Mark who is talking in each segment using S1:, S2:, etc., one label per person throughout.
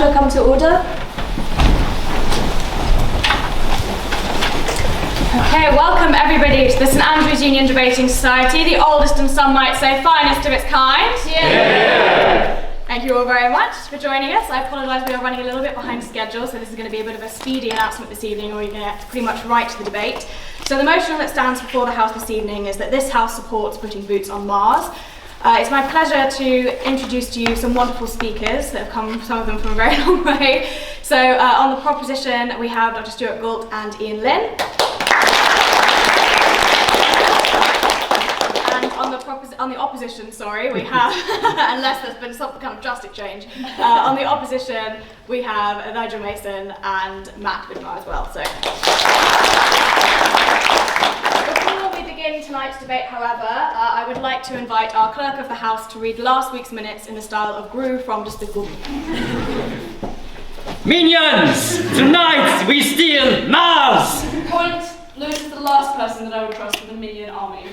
S1: shall come to order. Okay, welcome everybody to the St Andrews Union Debating Society, the oldest and some might say finest of its kind. Yeah. Thank you all very much for joining us. I apologise, we are running a little bit behind schedule, so this is going to be a bit of a speedy announcement this evening, or you're going to get pretty much right to the debate. So the motion that stands before the House this evening is that this House supports putting boots on Mars. It's my pleasure to introduce to you some wonderful speakers that have come, some of them from a very long way. So on the proposition, we have Dr. Stewart Gault and Iain Lynn. And on the opposition, sorry, we have, unless there's been some kind of drastic change, on the opposition, we have Nigel Mason and Matjaz Vidmar as well. So. Before we begin tonight's debate, however, I would like to invite our Clerk of the House to read last week's minutes in the style of Gru from Despicable Me.
S2: Minions! Tonight we steal Mars!
S3: Point. Lewis is the last person that I would trust with a minion army.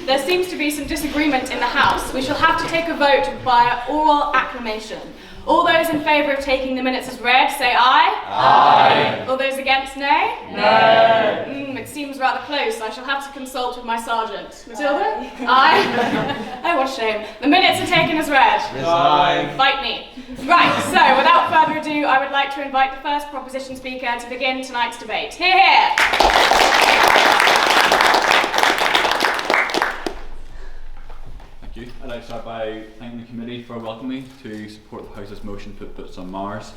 S1: There seems to be some disagreement in the House. We shall have to take a vote by oral acclamation. All those in favour of taking the minutes as read, say aye.
S2: Aye.
S1: All those against, nay?
S2: No.
S1: It seems rather close. I shall have to consult with my sergeant. Matilda? Aye. Oh, what a shame. The minutes are taken as read.
S2: Aye.
S1: Fight me. Right, so without further ado, I would like to invite the first proposition speaker to begin tonight's debate. Hear, hear.
S4: Thank you. I'd like to start by thanking the committee for welcoming me to support the House's motion to put boots on Mars.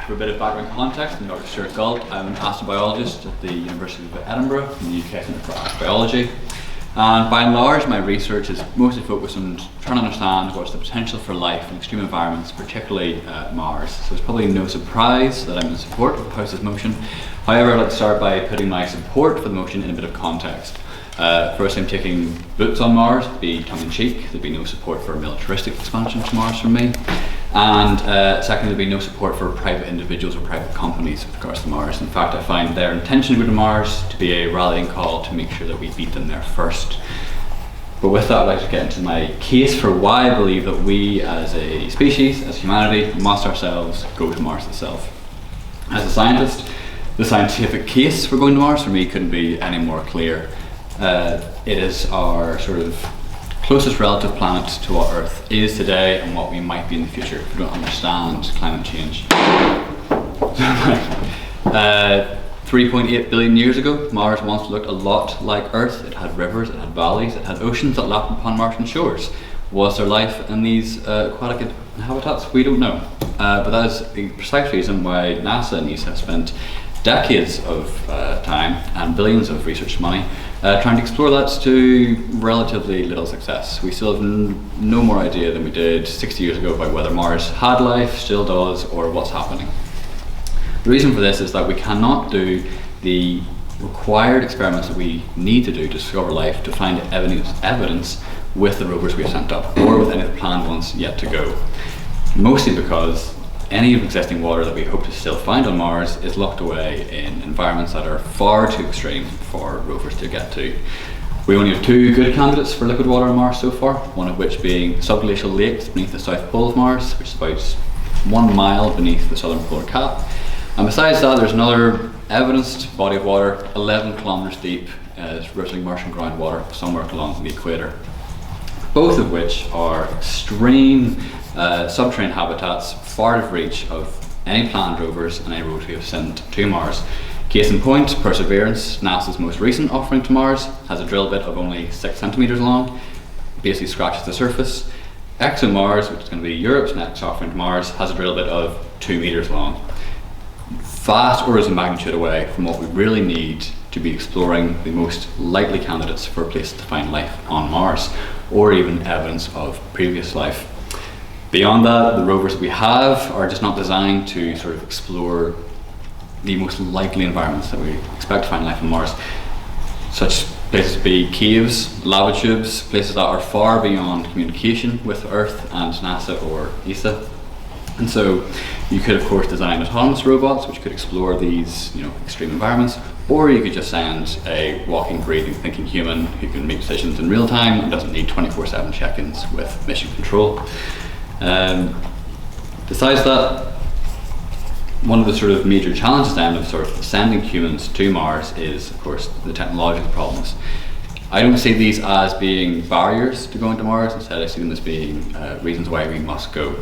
S4: For a bit of background context, I'm Dr. Stewart Gault. I'm an astrobiologist at the University of Edinburgh in the UK Centre for Astrobiology. And by and large, my research is mostly focused on trying to understand what's the potential for life in extreme environments, particularly Mars. So it's probably no surprise that I'm in support of the House's motion. However, I'd like to start by putting my support for the motion in a bit of context. First, I'm taking boots on Mars, to be tongue-in-cheek. There'd be no support for militaristic expansion to Mars from me. And second, there'd be no support for private individuals or private companies with regards to Mars. In fact, I find their intention to go to Mars to be a rallying call to make sure that we beat them there first. But with that, I'd like to get into my case for why I believe that we as a species, as humanity, must ourselves go to Mars itself. As a scientist, the scientific case for going to Mars for me couldn't be any more clear. It is our sort of closest relative planet to what Earth is today and what we might be in the future if we don't understand climate change. 3.8 billion years ago, Mars once looked a lot like Earth. It had rivers, it had valleys, it had oceans that lapped upon Martian shores. Was there life in these aquatic habitats? We don't know. But that is the precise reason why NASA and ESA have spent decades of time and billions of research money trying to explore that to relatively little success. We still have no more idea than we did 60 years ago about whether Mars had life, still does, or what's happening. The reason for this is that we cannot do the required experiments that we need to do to discover life to find evidence with the rovers we have sent up, or with any of the planned ones yet to go. Mostly because any existing water that we hope to still find on Mars is locked away in environments that are far too extreme for rovers to get to. We only have two good candidates for liquid water on Mars so far, one of which being subglacial lakes beneath the south pole of Mars, which is about 1 mile beneath the southern polar cap. And besides that, there's another evidenced body of water 11 kilometers deep, rippling Martian groundwater somewhere along the equator. Both of which are extreme subterranean habitats far out of reach of any planned rovers and any rovers we have sent to Mars. Case in point, Perseverance, NASA's most recent offering to Mars, has a drill bit of only 6 centimeters long, basically scratches the surface. ExoMars, which is going to be Europe's next offering to Mars, has a drill bit of 2 meters long. Vast orders of magnitude away from what we really need to be exploring the most likely candidates for places to find life on Mars, or even evidence of previous life. Beyond that, the rovers that we have are just not designed to sort of explore the most likely environments that we expect to find life on Mars. Such places be caves, lava tubes, places that are far beyond communication with Earth and NASA or ESA. And so you could of course design autonomous robots which could explore these extreme environments, or you could just send a walking, breathing, thinking human who can make decisions in real time and doesn't need 24/7 check-ins with mission control. Besides that, one of the sort of major challenges then of sort of sending humans to Mars is of course the technological problems. I don't see these as being barriers to going to Mars. Instead I see them as being reasons why we must go.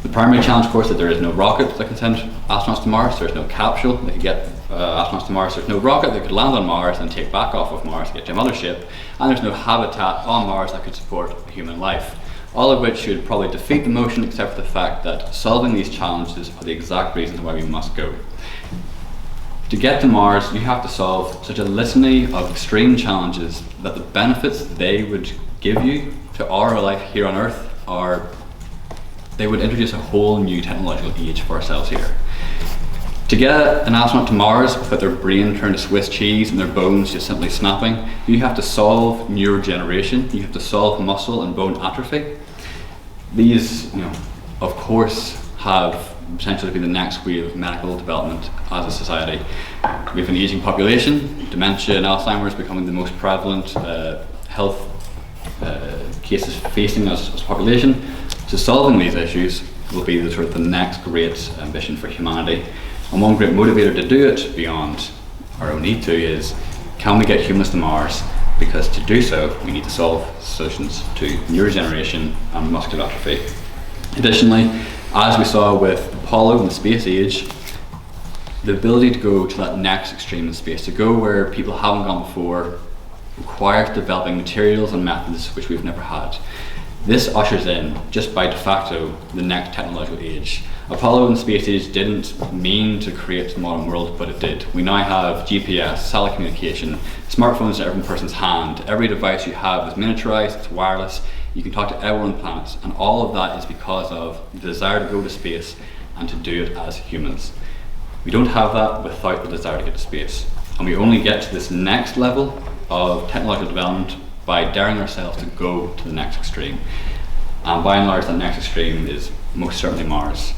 S4: The primary challenge of course is that there is no rocket that can send astronauts to Mars, there's no capsule that could get astronauts to Mars, there's no rocket that could land on Mars and take back off of Mars to get to another ship, and there's no habitat on Mars that could support human life. All of which should probably defeat the motion, except for the fact that solving these challenges are the exact reasons why we must go. To get to Mars, you have to solve such a litany of extreme challenges that the benefits they would give you to our life here on Earth they would introduce a whole new technological age for ourselves here. To get an astronaut to Mars without their brain turned to Swiss cheese and their bones just simply snapping, you have to solve neurodegeneration, you have to solve muscle and bone atrophy. These, of course, have potential to be the next wave of medical development as a society. We have an aging population, dementia and Alzheimer's becoming the most prevalent health cases facing us as a population. So solving these issues will be the next great ambition for humanity. And one great motivator to do it, beyond our own need to, is can we get humans to Mars? Because to do so, we need to solve solutions to neurodegeneration and muscular atrophy. Additionally, as we saw with Apollo and the space age, the ability to go to that next extreme in space, to go where people haven't gone before, requires developing materials and methods which we've never had. This ushers in, just by de facto, the next technological age. Apollo and the space age didn't mean to create the modern world, but it did. We now have GPS, satellite communication, smartphones in every person's hand. Every device you have is miniaturized, it's wireless, you can talk to everyone on the planet, and all of that is because of the desire to go to space and to do it as humans. We don't have that without the desire to get to space. And we only get to this next level of technological development by daring ourselves to go to the next extreme. And by and large, that next extreme is most certainly Mars.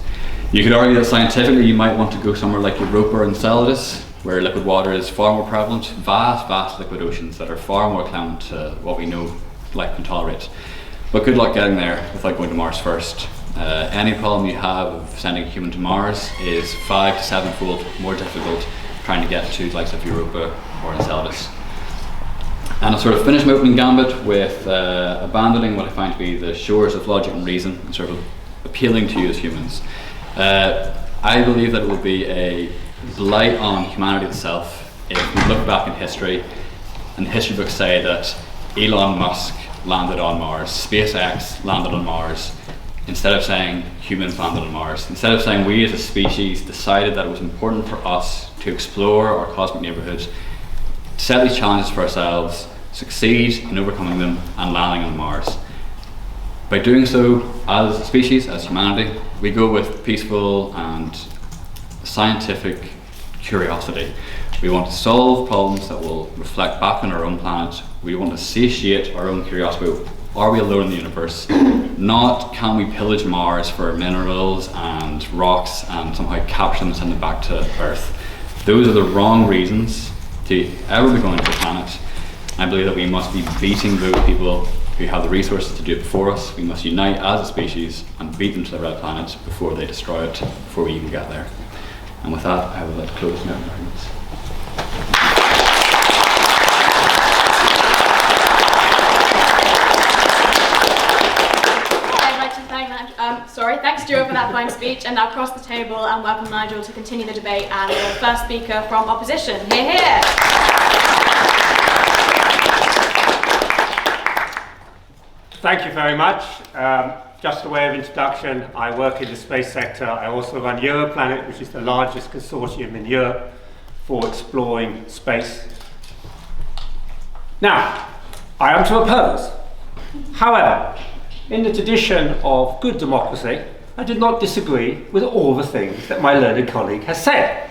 S4: You could argue that scientifically you might want to go somewhere like Europa or Enceladus, where liquid water is far more prevalent, vast liquid oceans that are far more clement to what we know life can tolerate. But good luck getting there without going to Mars first. Any problem you have of sending a human to Mars is 5 to 7-fold more difficult trying to get to the likes of Europa or Enceladus. And I'll sort of finish my opening gambit with abandoning what I find to be the shores of logic and reason and sort of appealing to you as humans. I believe that it will be a blight on humanity itself if we look back in history and the history books say that Elon Musk landed on Mars, SpaceX landed on Mars, instead of saying humans landed on Mars, instead of saying we as a species decided that it was important for us to explore our cosmic neighborhood, set these challenges for ourselves, succeed in overcoming them and landing on Mars. By doing so, as a species, as humanity, we go with peaceful and scientific curiosity. We want to solve problems that will reflect back on our own planet. We want to satiate our own curiosity. Are we alone in the universe? Not can we pillage Mars for minerals and rocks and somehow capture them and send them back to Earth. Those are the wrong reasons to ever be going to the planet. I believe that we must be beating those people who have the resources to do it before us. We must unite as a species and beat them to the red planet before they destroy it, before we even get there. And with that, I would like to close my arguments.
S1: Thanks Stewart for that fine speech, and now across the table and welcome Nigel to continue the debate and the first speaker from opposition. Hear, hear.
S5: Thank you very much. Just a way of introduction, I work in the space sector. I also run Europlanet, which is the largest consortium in Europe for exploring space. Now, I am to oppose. However, in the tradition of good democracy, I did not disagree with all the things that my learned colleague has said.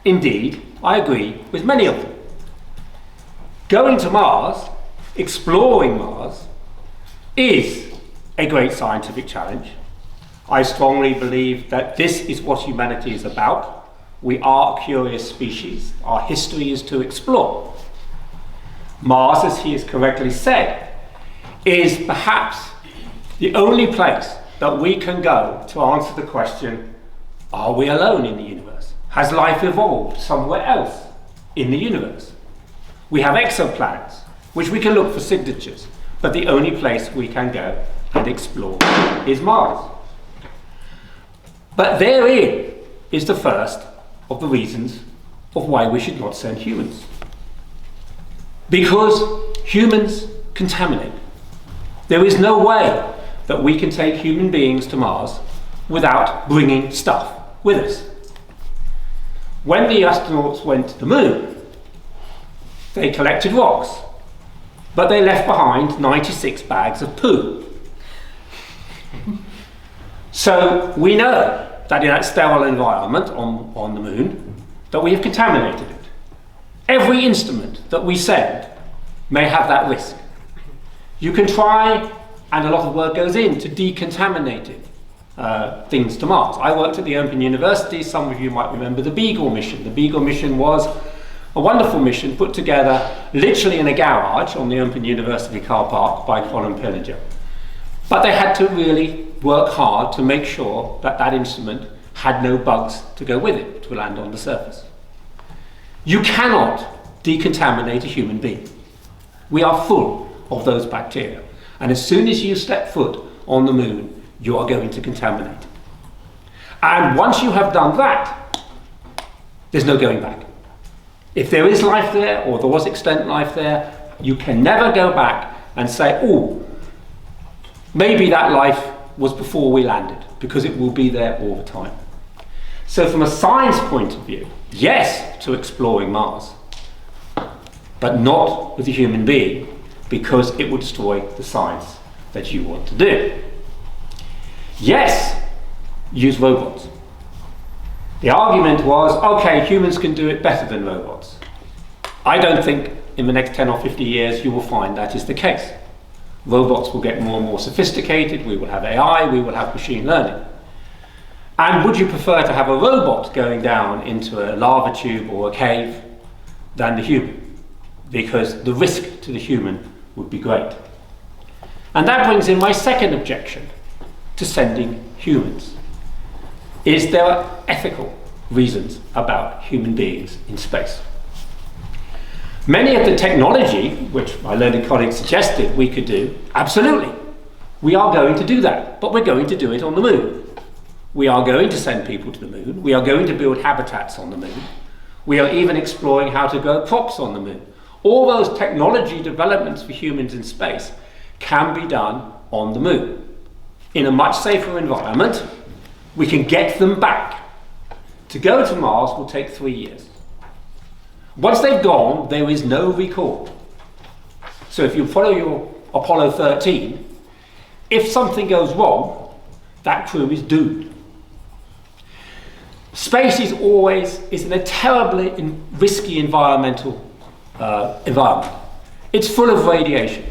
S5: Indeed, I agree with many of them. Going to Mars, exploring Mars, is a great scientific challenge. I strongly believe that this is what humanity is about. We are a curious species. Our history is to explore. Mars, as he has correctly said, is perhaps the only place that we can go to answer the question, are we alone in the universe? Has life evolved somewhere else in the universe? We have exoplanets, which we can look for signatures, but the only place we can go and explore is Mars. But therein is the first of the reasons of why we should not send humans. Because humans contaminate. There is no way that we can take human beings to Mars without bringing stuff with us. When the astronauts went to the moon, they collected rocks, but they left behind 96 bags of poo. So we know that in that sterile environment on the moon, that we have contaminated it. Every instrument that we send may have that risk. You can try, and a lot of work goes into decontaminating things to Mars. I worked at the Open University. Some of you might remember the Beagle mission. The Beagle mission was a wonderful mission put together literally in a garage on the Open University car park by Colin Pillager. But they had to really work hard to make sure that that instrument had no bugs to go with it to land on the surface. You cannot decontaminate a human being. We are full of those bacteria. And as soon as you step foot on the moon, you are going to contaminate. And once you have done that, there's no going back. If there is life there, or there was extant life there, you can never go back and say, oh, maybe that life was before we landed, because it will be there all the time. So from a science point of view, yes to exploring Mars, but not with a human being, because it would destroy the science that you want to do. Yes, use robots. The argument was, okay, humans can do it better than robots. I don't think in the next 10 or 50 years you will find that is the case. Robots will get more and more sophisticated, we will have AI, we will have machine learning. And would you prefer to have a robot going down into a lava tube or a cave than the human? Because the risk to the human would be great. And that brings in my second objection to sending humans. Is there are ethical reasons about human beings in space. Many of the technology, which my learned colleagues suggested we could do, absolutely. We are going to do that, but we're going to do it on the moon. We are going to send people to the moon. We are going to build habitats on the moon. We are even exploring how to grow crops on the moon. All those technology developments for humans in space can be done on the moon. In a much safer environment, we can get them back. To go to Mars will take 3 years. Once they've gone, there is no recall. So if you follow your Apollo 13, if something goes wrong, that crew is doomed. Space is in a terribly risky environmental environment. It's full of radiation.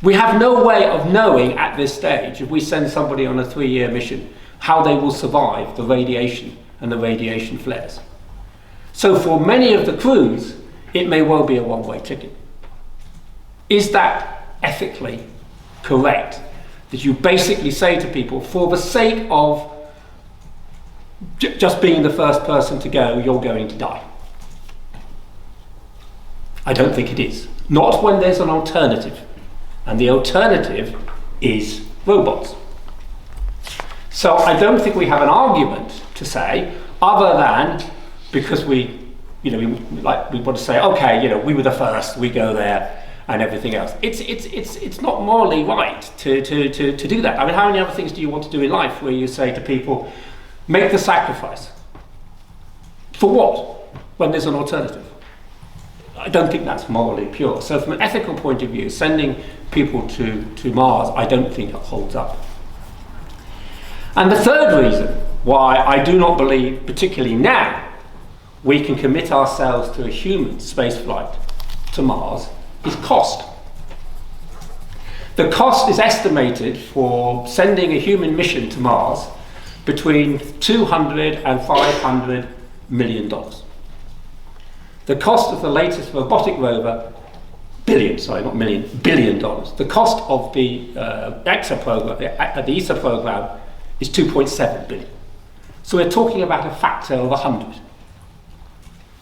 S5: We have no way of knowing at this stage, if we send somebody on a 3-year mission, how they will survive the radiation and the radiation flares. So for many of the crews, it may well be a one-way ticket. Is that ethically correct? That you basically say to people, for the sake of just being the first person to go, you're going to die? I don't think it is. Not when there's an alternative. And the alternative is robots. So I don't think we have an argument to say, other than because we want to say, okay, we were the first, we go there, and everything else. It's not morally right to do that. I mean, how many other things do you want to do in life where you say to people, make the sacrifice? For what? When there's an alternative. I don't think that's morally pure. So from an ethical point of view, sending people to Mars, I don't think it holds up. And the third reason why I do not believe, particularly now, we can commit ourselves to a human spaceflight to Mars is cost. The cost is estimated for sending a human mission to Mars between $200 and $500 million. The cost of the latest robotic rover, billion dollars. The cost of the EXA program, the ESA program, is 2.7 billion. So we're talking about a factor of 100.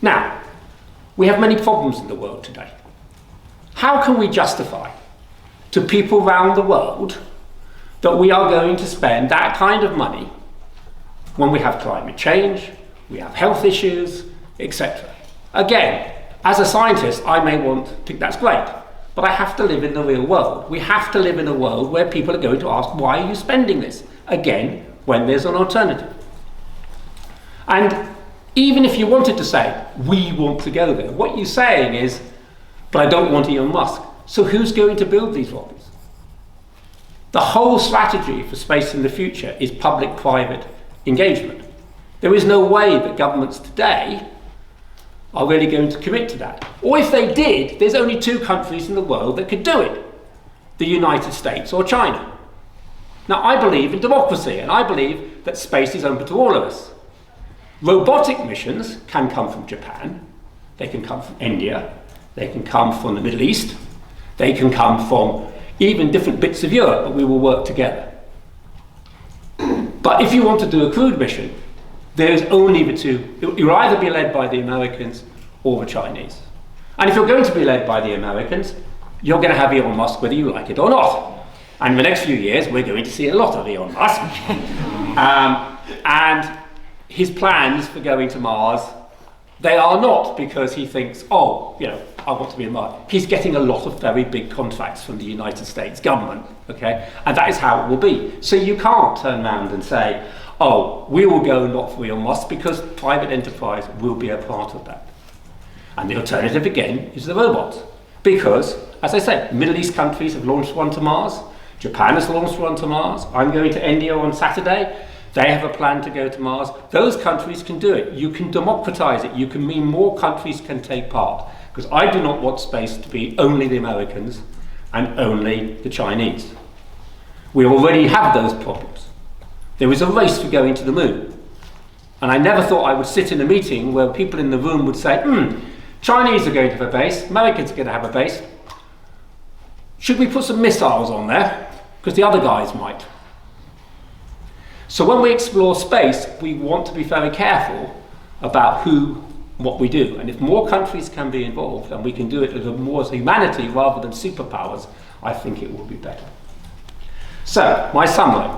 S5: Now, we have many problems in the world today. How can we justify to people around the world that we are going to spend that kind of money when we have climate change, we have health issues, etc.? Again, as a scientist, I may think that's great, but I have to live in the real world. We have to live in a world where people are going to ask, why are you spending this? Again, when there's an alternative. And even if you wanted to say, we want to go there, what you're saying is, but I don't want Elon Musk. So who's going to build these rockets? The whole strategy for space in the future is public-private engagement. There is no way that governments today are really going to commit to that. Or if they did, there's only two countries in the world that could do it: the United States or China. Now, I believe in democracy, and I believe that space is open to all of us. Robotic missions can come from Japan, they can come from India, they can come from the Middle East, they can come from even different bits of Europe, but we will work together. But if you want to do a crewed mission, there's only the two. You'll either be led by the Americans or the Chinese. And if you're going to be led by the Americans, you're going to have Elon Musk whether you like it or not. And in the next few years, we're going to see a lot of Elon Musk. And his plans for going to Mars, they are not because he thinks, oh, I want to be in Mars. He's getting a lot of very big contracts from the United States government, okay? And that is how it will be. So you can't turn around and say, oh, we will go not for Elon Musk, because private enterprise will be a part of that. And the alternative, again, is the robots. Because, as I said, Middle East countries have launched one to Mars. Japan has launched one to Mars. I'm going to India on Saturday. They have a plan to go to Mars. Those countries can do it. You can democratize it. You can mean more countries can take part. Because I do not want space to be only the Americans and only the Chinese. We already have those problems. There is a race for going to the moon. And I never thought I would sit in a meeting where people in the room would say, Chinese are going to have a base, Americans are going to have a base. Should we put some missiles on there? Because the other guys might. So when we explore space, we want to be very careful about what we do. And if more countries can be involved and we can do it more as humanity rather than superpowers, I think it will be better. So, my summary.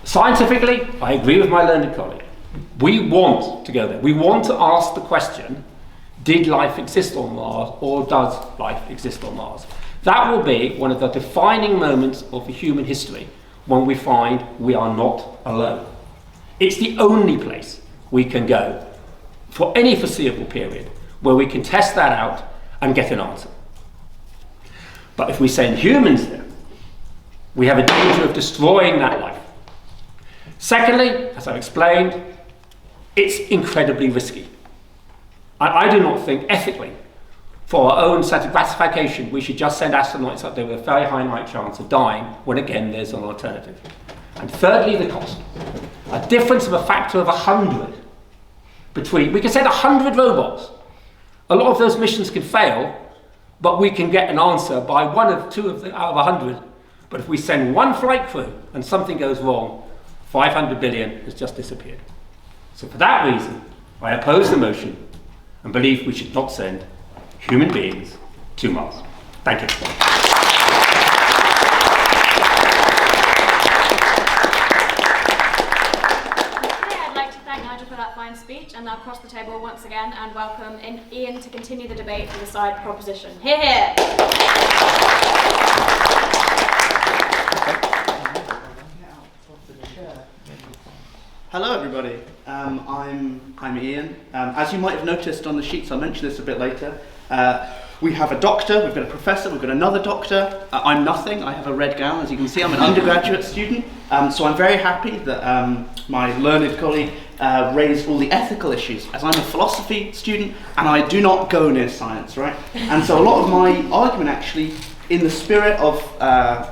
S5: Scientifically, I agree with my learned colleague. We want to go there. We want to ask the question, did life exist on Mars, or does life exist on Mars? That will be one of the defining moments of the human history, when we find we are not alone. It's the only place we can go for any foreseeable period where we can test that out and get an answer. But if we send humans there, we have a danger of destroying that life. Secondly, as I've explained, it's incredibly risky. I do not think ethically, for our own set of gratification, we should just send astronauts up there with a very high chance of dying when again there's an alternative. And thirdly, the cost. A difference of a factor of 100 between, we can send 100 robots. A lot of those missions can fail, but we can get an answer by one of two out of 100. But if we send one flight crew and something goes wrong, 500 billion has just disappeared. So for that reason, I oppose the motion and believe we should not send human beings to Mars. Thank you.
S1: Okay, I'd like to thank Nigel for that fine speech, and now cross the table once again and welcome Iain to continue the debate for the side proposition. Hear, hear.
S6: Hello everybody, I'm Iain. As you might have noticed on the sheets, I'll mention this a bit later, we have a doctor, we've got a professor, we've got another doctor. I'm nothing, I have a red gown, as you can see I'm an undergraduate student, so I'm very happy that my learned colleague raised all the ethical issues, as I'm a philosophy student and I do not go near science, right? And so a lot of my argument actually in the spirit of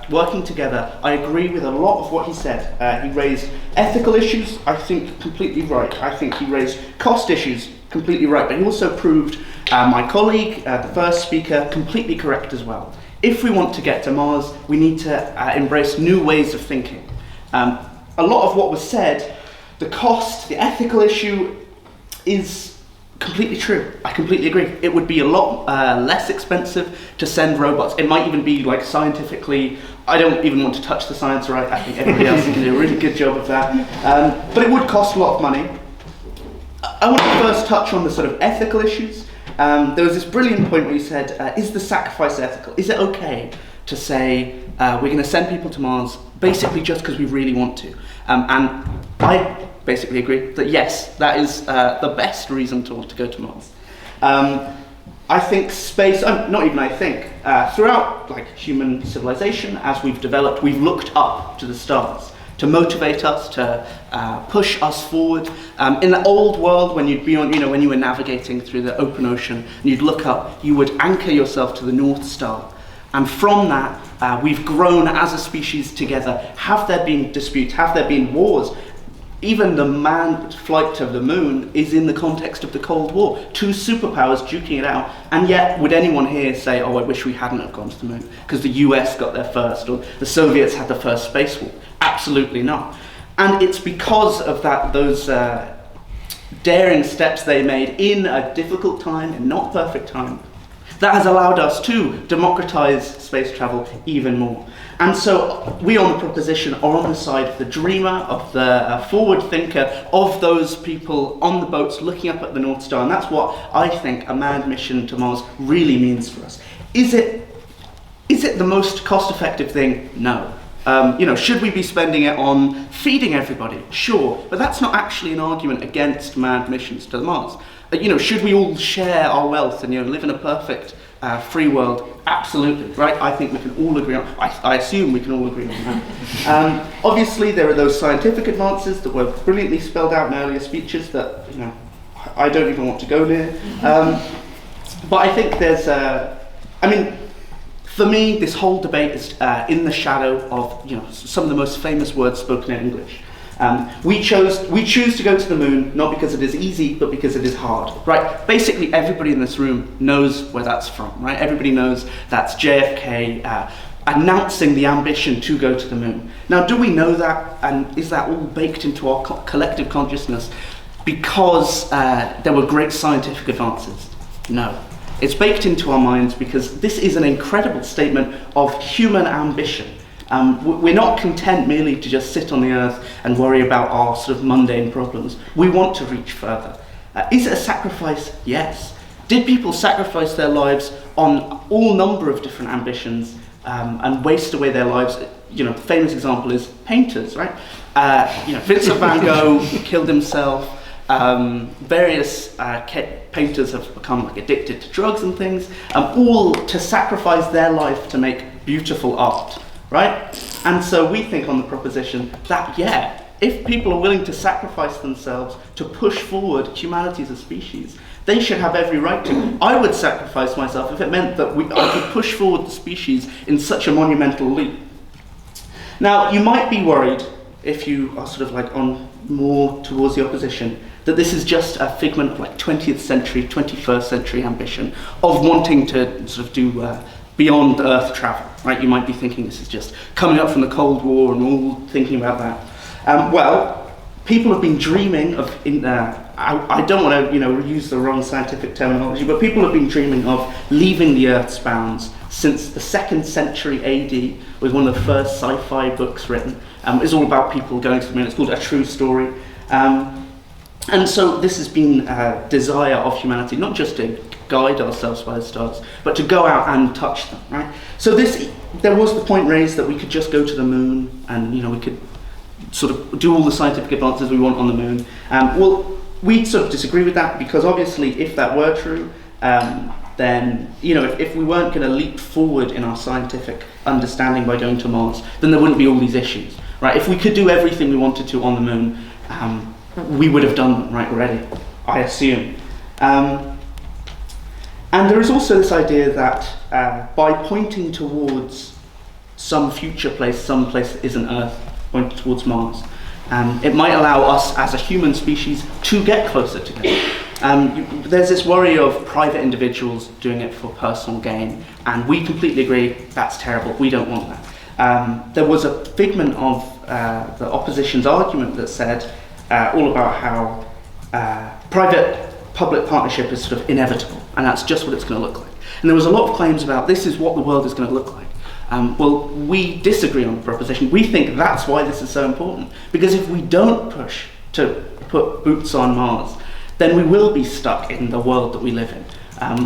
S6: working together, I agree with a lot of what he said. He raised ethical issues, I think completely right. I think he raised cost issues, completely right. But he also proved my colleague, the first speaker, completely correct as well. If we want to get to Mars, we need to embrace new ways of thinking. A lot of what was said, the cost, the ethical issue, is completely true. I completely agree. It would be a lot less expensive to send robots. It might even be like scientifically, I don't even want to touch the science, right? I think everybody else can do a really good job of that. But it would cost a lot of money. I want to first touch on the sort of ethical issues. There was this brilliant point where you said, is the sacrifice ethical? Is it okay to say we're going to send people to Mars basically just because we really want to? And I basically agree that yes, that is the best reason to want to go to Mars. I think space, not even I think, throughout like human civilization, as we've developed, we've looked up to the stars to motivate us, to push us forward. In the old world, when you'd be on, when you were navigating through the open ocean, and you'd look up, you would anchor yourself to the North Star. And from that, we've grown as a species together. Have there been disputes? Have there been wars? Even the manned flight to the moon is in the context of the Cold War. Two superpowers duking it out. And yet, would anyone here say, oh, I wish we hadn't have gone to the moon because the US got there first, or the Soviets had the first spacewalk? Absolutely not. And it's because of those daring steps they made in a difficult time, in not perfect time, that has allowed us to democratize space travel even more. And so we on the proposition are on the side of the dreamer, of the forward thinker, of those people on the boats looking up at the North Star. And that's what I think a manned mission to Mars really means for us. Is it the most cost-effective thing? No. Should we be spending it on feeding everybody? Sure. But that's not actually an argument against manned missions to Mars. Should we all share our wealth and live in a perfect free world? Absolutely, right? I think we can all agree on. I assume we can all agree on that. Obviously, there are those scientific advances that were brilliantly spelled out in earlier speeches that I don't even want to go near. But I think there's for me, this whole debate is in the shadow of some of the most famous words spoken in English. We choose to go to the moon not because it is easy, but because it is hard, right? Basically, everybody in this room knows where that's from, right? Everybody knows that's JFK announcing the ambition to go to the moon. Now, do we know that, and is that all baked into our collective consciousness because there were great scientific advances? No. It's baked into our minds because this is an incredible statement of human ambition. We're not content merely to just sit on the earth and worry about our sort of mundane problems. We want to reach further. Is it a sacrifice? Yes. Did people sacrifice their lives on all number of different ambitions and waste away their lives? The famous example is painters, right? Vincent van Gogh killed himself. Various painters have become addicted to drugs and things, all to sacrifice their life to make beautiful art. Right? And so we think on the proposition that, if people are willing to sacrifice themselves to push forward humanity as a species, they should have every right to. I would sacrifice myself if it meant that I could push forward the species in such a monumental leap. Now, you might be worried, if you are sort of on more towards the opposition, that this is just a figment of 20th century, 21st century ambition of wanting to sort of do beyond Earth travel, right? You might be thinking this is just coming up from the Cold War and all thinking about that. Well, people have been dreaming of, I don't want to use the wrong scientific terminology, but people have been dreaming of leaving the Earth's bounds since the 2nd century AD with one of the first sci-fi books written. It's all about people going to the moon. It's called A True Story. And so this has been a desire of humanity, not just to guide ourselves by the stars, but to go out and touch them, right? So there was the point raised that we could just go to the moon and, we could sort of do all the scientific advances we want on the moon. Well, we sort of disagree with that because obviously if that were true, then, if we weren't going to leap forward in our scientific understanding by going to Mars, then there wouldn't be all these issues, right? If we could do everything we wanted to on the moon, we would have done them right already, I assume. And there is also this idea that by pointing towards some future place, some place that isn't Earth, pointing towards Mars, it might allow us as a human species to get closer together. There's this worry of private individuals doing it for personal gain, and we completely agree that's terrible, we don't want that. There was a figment of the opposition's argument that said all about how private-public partnership is sort of inevitable, and that's just what it's going to look like. And there was a lot of claims about this is what the world is going to look like. Well, we disagree on the proposition. We think that's why this is so important, because if we don't push to put boots on Mars, then we will be stuck in the world that we live in.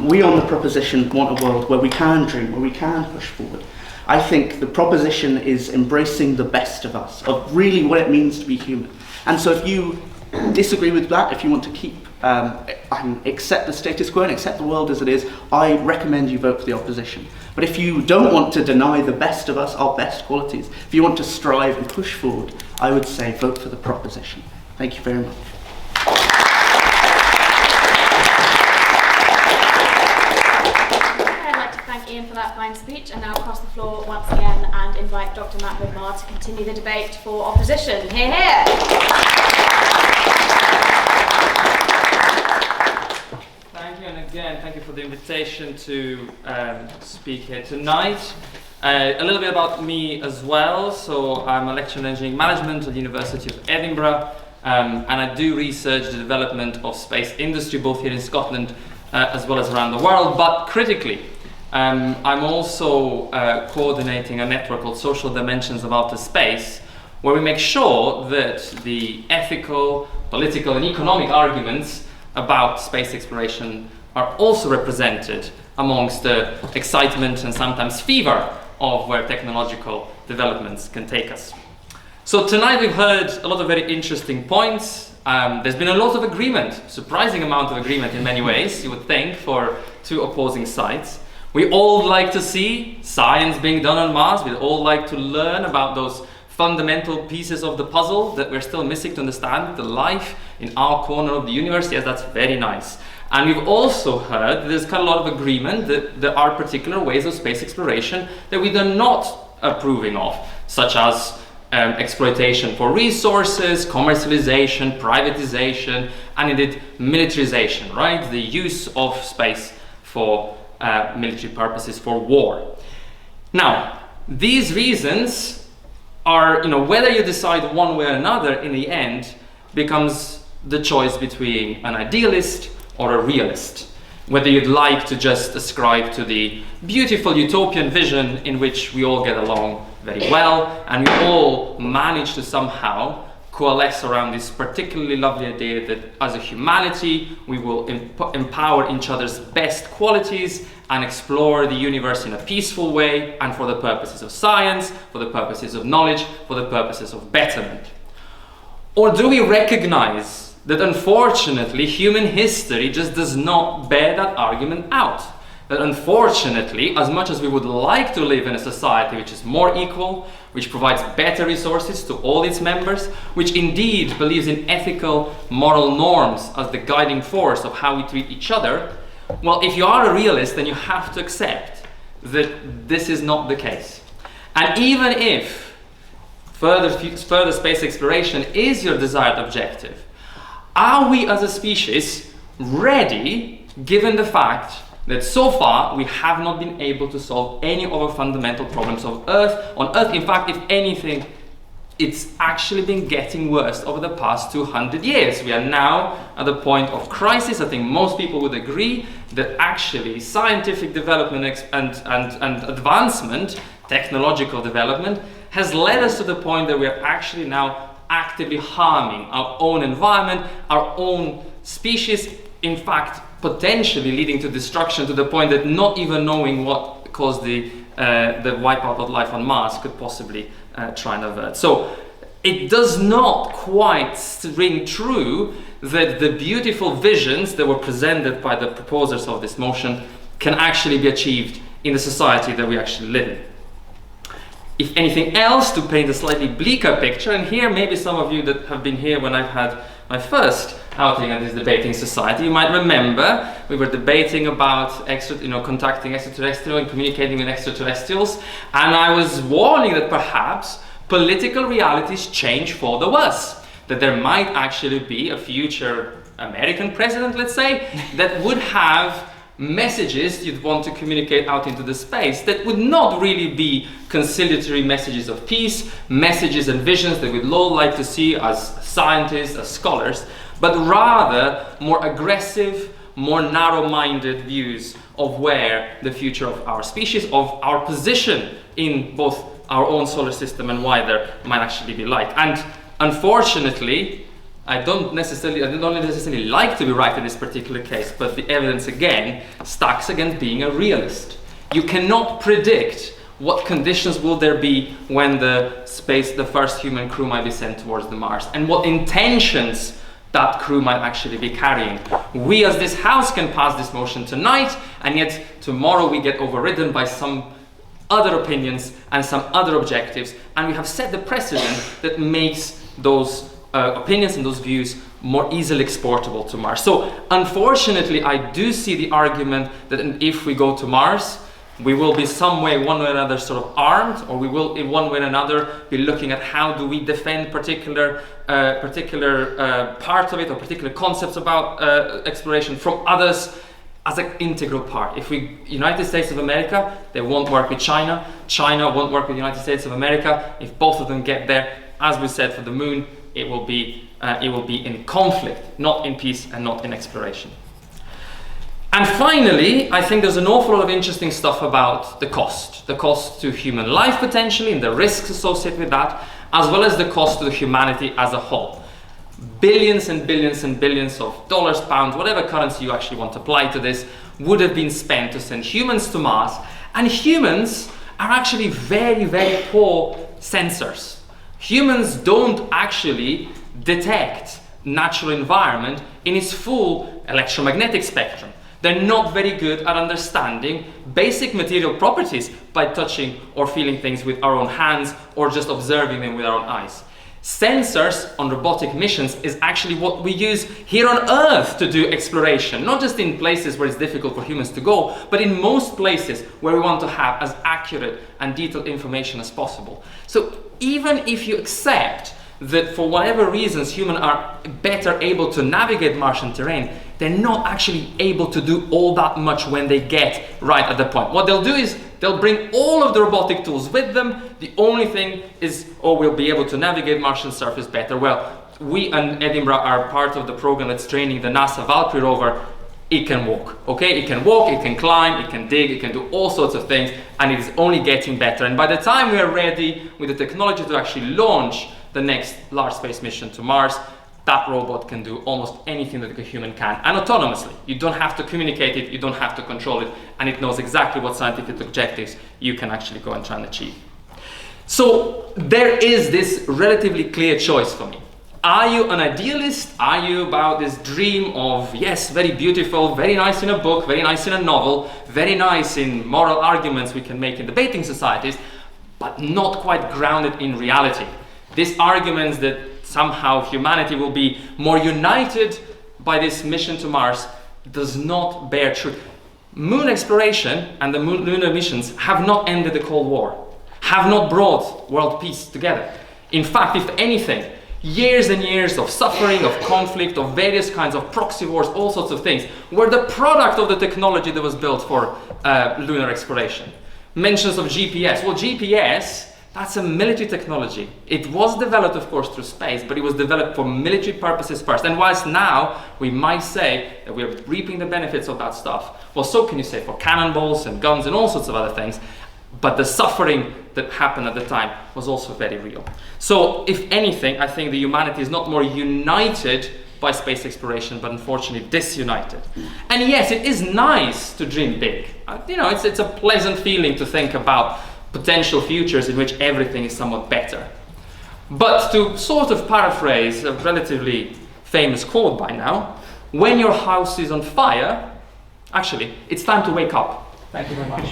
S6: We on the proposition want a world where we can dream, where we can push forward. I think the proposition is embracing the best of us, of really what it means to be human. And so if you disagree with that, if you want to keep accept the status quo and accept the world as it is, I recommend you vote for the opposition. But if you don't want to deny the best of us, our best qualities, if you want to strive and push forward, I would say vote for the proposition. Thank you very much.
S1: I'd like to thank Iain for that fine speech, and now across the floor once again and invite Dr. Matjaz Vidmar to continue the debate for opposition. Hear, hear.
S2: Thank you, and again, thank you for the invitation to speak here tonight. A little bit about me as well. So I'm a lecturer in engineering management at the University of Edinburgh, and I do research the development of space industry both here in Scotland as well as around the world. But critically, I'm also coordinating a network called Social Dimensions of Outer Space, where we make sure that the ethical, political and economic arguments about space exploration are also represented amongst the excitement and sometimes fever of where technological developments can take us. So tonight we've heard a lot of very interesting points. There's been a lot of agreement, surprising amount of agreement in many ways, you would think, for two opposing sides. We all like to see science being done on Mars. We'd all like to learn about those fundamental pieces of the puzzle that we're still missing to understand the life in our corner of the universe. Yes, that's very nice. And we've also heard that there's quite a lot of agreement that there are particular ways of space exploration that we are not approving of, such as exploitation for resources, commercialization, privatization, and indeed militarization, right? The use of space for military purposes, for war. Now, these reasons are, whether you decide one way or another in the end becomes the choice between an idealist or a realist. Whether you'd like to just ascribe to the beautiful utopian vision in which we all get along very well and we all manage to somehow coalesce around this particularly lovely idea that as a humanity we will empower each other's best qualities and explore the universe in a peaceful way and for the purposes of science, for the purposes of knowledge, for the purposes of betterment. Or do we recognize that unfortunately human history just does not bear that argument out? That unfortunately, as much as we would like to live in a society which is more equal, which provides better resources to all its members, which indeed believes in ethical, moral norms as the guiding force of how we treat each other, well, if you are a realist, then you have to accept that this is not the case. And even if further space exploration is your desired objective, are we as a species ready, given the fact that so far we have not been able to solve any of our fundamental problems on Earth? In fact, if anything, it's actually been getting worse over the past 200 years. We are now at the point of crisis. I think most people would agree that actually scientific development and advancement, technological development, has led us to the point that we are actually now actively harming our own environment, our own species, in fact, potentially leading to destruction to the point that not even knowing what caused the wipeout of life on Mars could possibly try and avert. So it does not quite ring true that the beautiful visions that were presented by the proposers of this motion can actually be achieved in the society that we actually live in. If anything else, to paint a slightly bleaker picture, and here maybe some of you that have been here when I've had my first outing at this debating society. You might remember we were debating about contacting extraterrestrial and communicating with extraterrestrials, and I was warning that perhaps political realities change for the worse, that there might actually be a future American president, let's say, that would have messages you'd want to communicate out into the space that would not really be conciliatory messages of peace, messages and visions that we'd all like to see as scientists, as scholars, but rather more aggressive, more narrow-minded views of where the future of our species, of our position in both our own solar system and wider might actually be like. And unfortunately, I don't necessarily like to be right in this particular case, but the evidence again stacks against being a realist. You cannot predict what conditions will there be when the first human crew might be sent towards the Mars, and what intentions that crew might actually be carrying. We as this house can pass this motion tonight, and yet tomorrow we get overridden by some other opinions and some other objectives, and we have set the precedent that makes those opinions and those views more easily exportable to Mars. So unfortunately, I do see the argument that if we go to Mars, we will be some way, one way or another, sort of armed, or we will in one way or another be looking at how do we defend particular part of it, or particular concepts about exploration from others as an integral part. If we, United States of America, they won't work with China. China won't work with the United States of America. If both of them get there, as we said for the moon, it will be in conflict, not in peace and not in exploration. And finally, I think there's an awful lot of interesting stuff about the cost to human life potentially, and the risks associated with that, as well as the cost to the humanity as a whole. Billions and billions and billions of dollars, pounds, whatever currency you actually want to apply to this, would have been spent to send humans to Mars, and humans are actually very, very poor sensors. Humans don't actually detect natural environment in its full electromagnetic spectrum. They're not very good at understanding basic material properties by touching or feeling things with our own hands or just observing them with our own eyes. Sensors on robotic missions is actually what we use here on Earth to do exploration, not just in places where it's difficult for humans to go, but in most places where we want to have as accurate and detailed information as possible. So even if you accept that for whatever reasons humans are better able to navigate Martian terrain, they're not actually able to do all that much when they get right at the point. What they'll do is they'll bring all of the robotic tools with them. The only thing is, we'll be able to navigate Martian surface better. Well, we in Edinburgh are part of the program that's training the NASA Valkyrie rover. It can walk, okay? It can walk, it can climb, it can dig, it can do all sorts of things, and it is only getting better. And by the time we are ready with the technology to actually launch the next large space mission to Mars, that robot can do almost anything that a human can, and autonomously. You don't have to communicate it, you don't have to control it, and it knows exactly what scientific objectives you can actually go and try and achieve. So there is this relatively clear choice for me. Are you an idealist? Are you about this dream of, yes, very beautiful, very nice in a book, very nice in a novel, very nice in moral arguments we can make in debating societies, but not quite grounded in reality? These arguments that somehow humanity will be more united by this mission to Mars does not bear truth. Moon exploration and the lunar missions have not ended the Cold War, have not brought world peace together. In fact, if anything, years and years of suffering, of conflict, of various kinds of proxy wars, all sorts of things, were the product of the technology that was built for lunar exploration. Mentions of GPS. Well, GPS, that's a military technology. It was developed, of course, through space, but it was developed for military purposes first. And whilst now we might say that we're reaping the benefits of that stuff, well, so can you say for cannonballs and guns and all sorts of other things. But the suffering that happened at the time was also very real. So, if anything, I think the humanity is not more united by space exploration, but unfortunately disunited. And yes, it is nice to dream big. It's a pleasant feeling to think about potential futures in which everything is somewhat better. But to sort of paraphrase a relatively famous quote by now, when your house is on fire, actually, it's time to wake up. Thank you very much.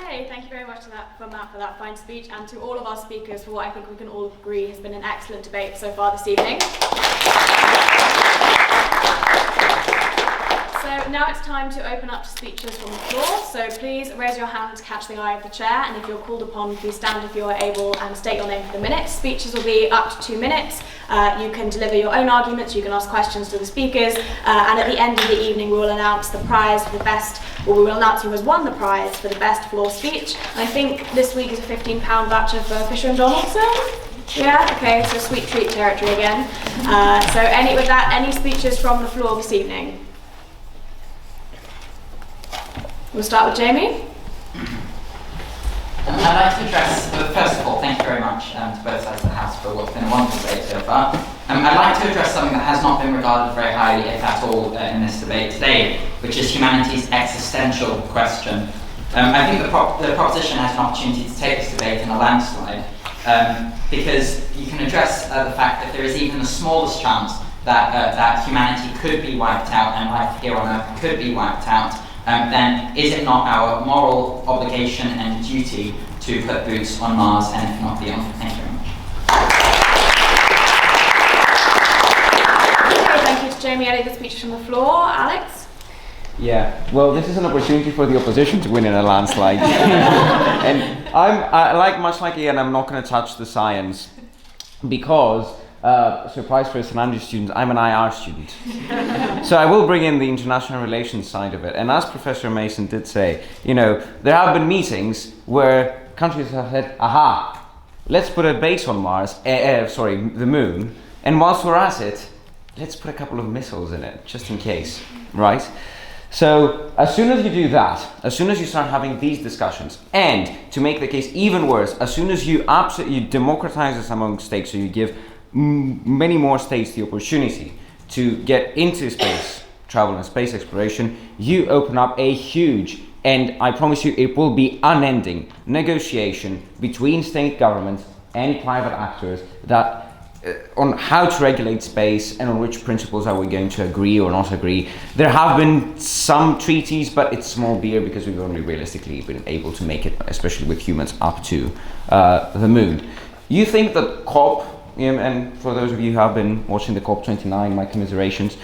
S1: Okay, thank you very much for that kind speech, and to all of our speakers for what I think we can all agree has been an excellent debate so far this evening. So now it's time to open up to speeches from the floor. So please raise your hand to catch the eye of the chair, and if you're called upon, please stand if you are able and state your name for the minutes. Speeches will be up to 2 minutes. You can deliver your own arguments, you can ask questions to the speakers, and at the end of the evening we will announce the prize for the best, or we will announce who has won the prize for the best floor speech. And I think this week is a £15 voucher for Fisher & Donaldson. Yeah, okay, so sweet treat territory again. With that, any speeches from the floor this evening? We'll start with Jamie.
S7: I'd like to address, first of all, thank you very much to both sides of the House for what's been a wonderful debate so far. I'd like to address something that has not been regarded very highly, if at all, in this debate today, which is humanity's existential question. I think the proposition has an opportunity to take this debate in a landslide, because you can address the fact that there is even the smallest chance that humanity could be wiped out and life here on Earth could be wiped out. Then is it not our moral obligation and duty to put boots on Mars and if not beyond? Thank you very much.
S1: Okay, thank you to Jamie. Any other speeches from the floor? Alex?
S8: Yeah, well, this is an opportunity for the opposition to win in a landslide. And much like Iain, I'm not going to touch the science because surprise for a St. Andrews student, I'm an IR student. So I will bring in the international relations side of it. And as Professor Mason did say, there have been meetings where countries have said, aha, let's put a base on Mars, the moon, and whilst we're at it, let's put a couple of missiles in it, just in case, right? So as soon as you do that, as soon as you start having these discussions, and to make the case even worse, as soon as you absolutely democratize this among states, so you give many more states the opportunity to get into space travel and space exploration, you open up a huge, and I promise you it will be unending, negotiation between state governments and private actors that on how to regulate space and on which principles are we going to agree or not agree. There have been some treaties, but it's small beer because we've only realistically been able to make it, especially with humans, up to the moon. You think that COP, and for those of you who have been watching the COP29, my commiserations,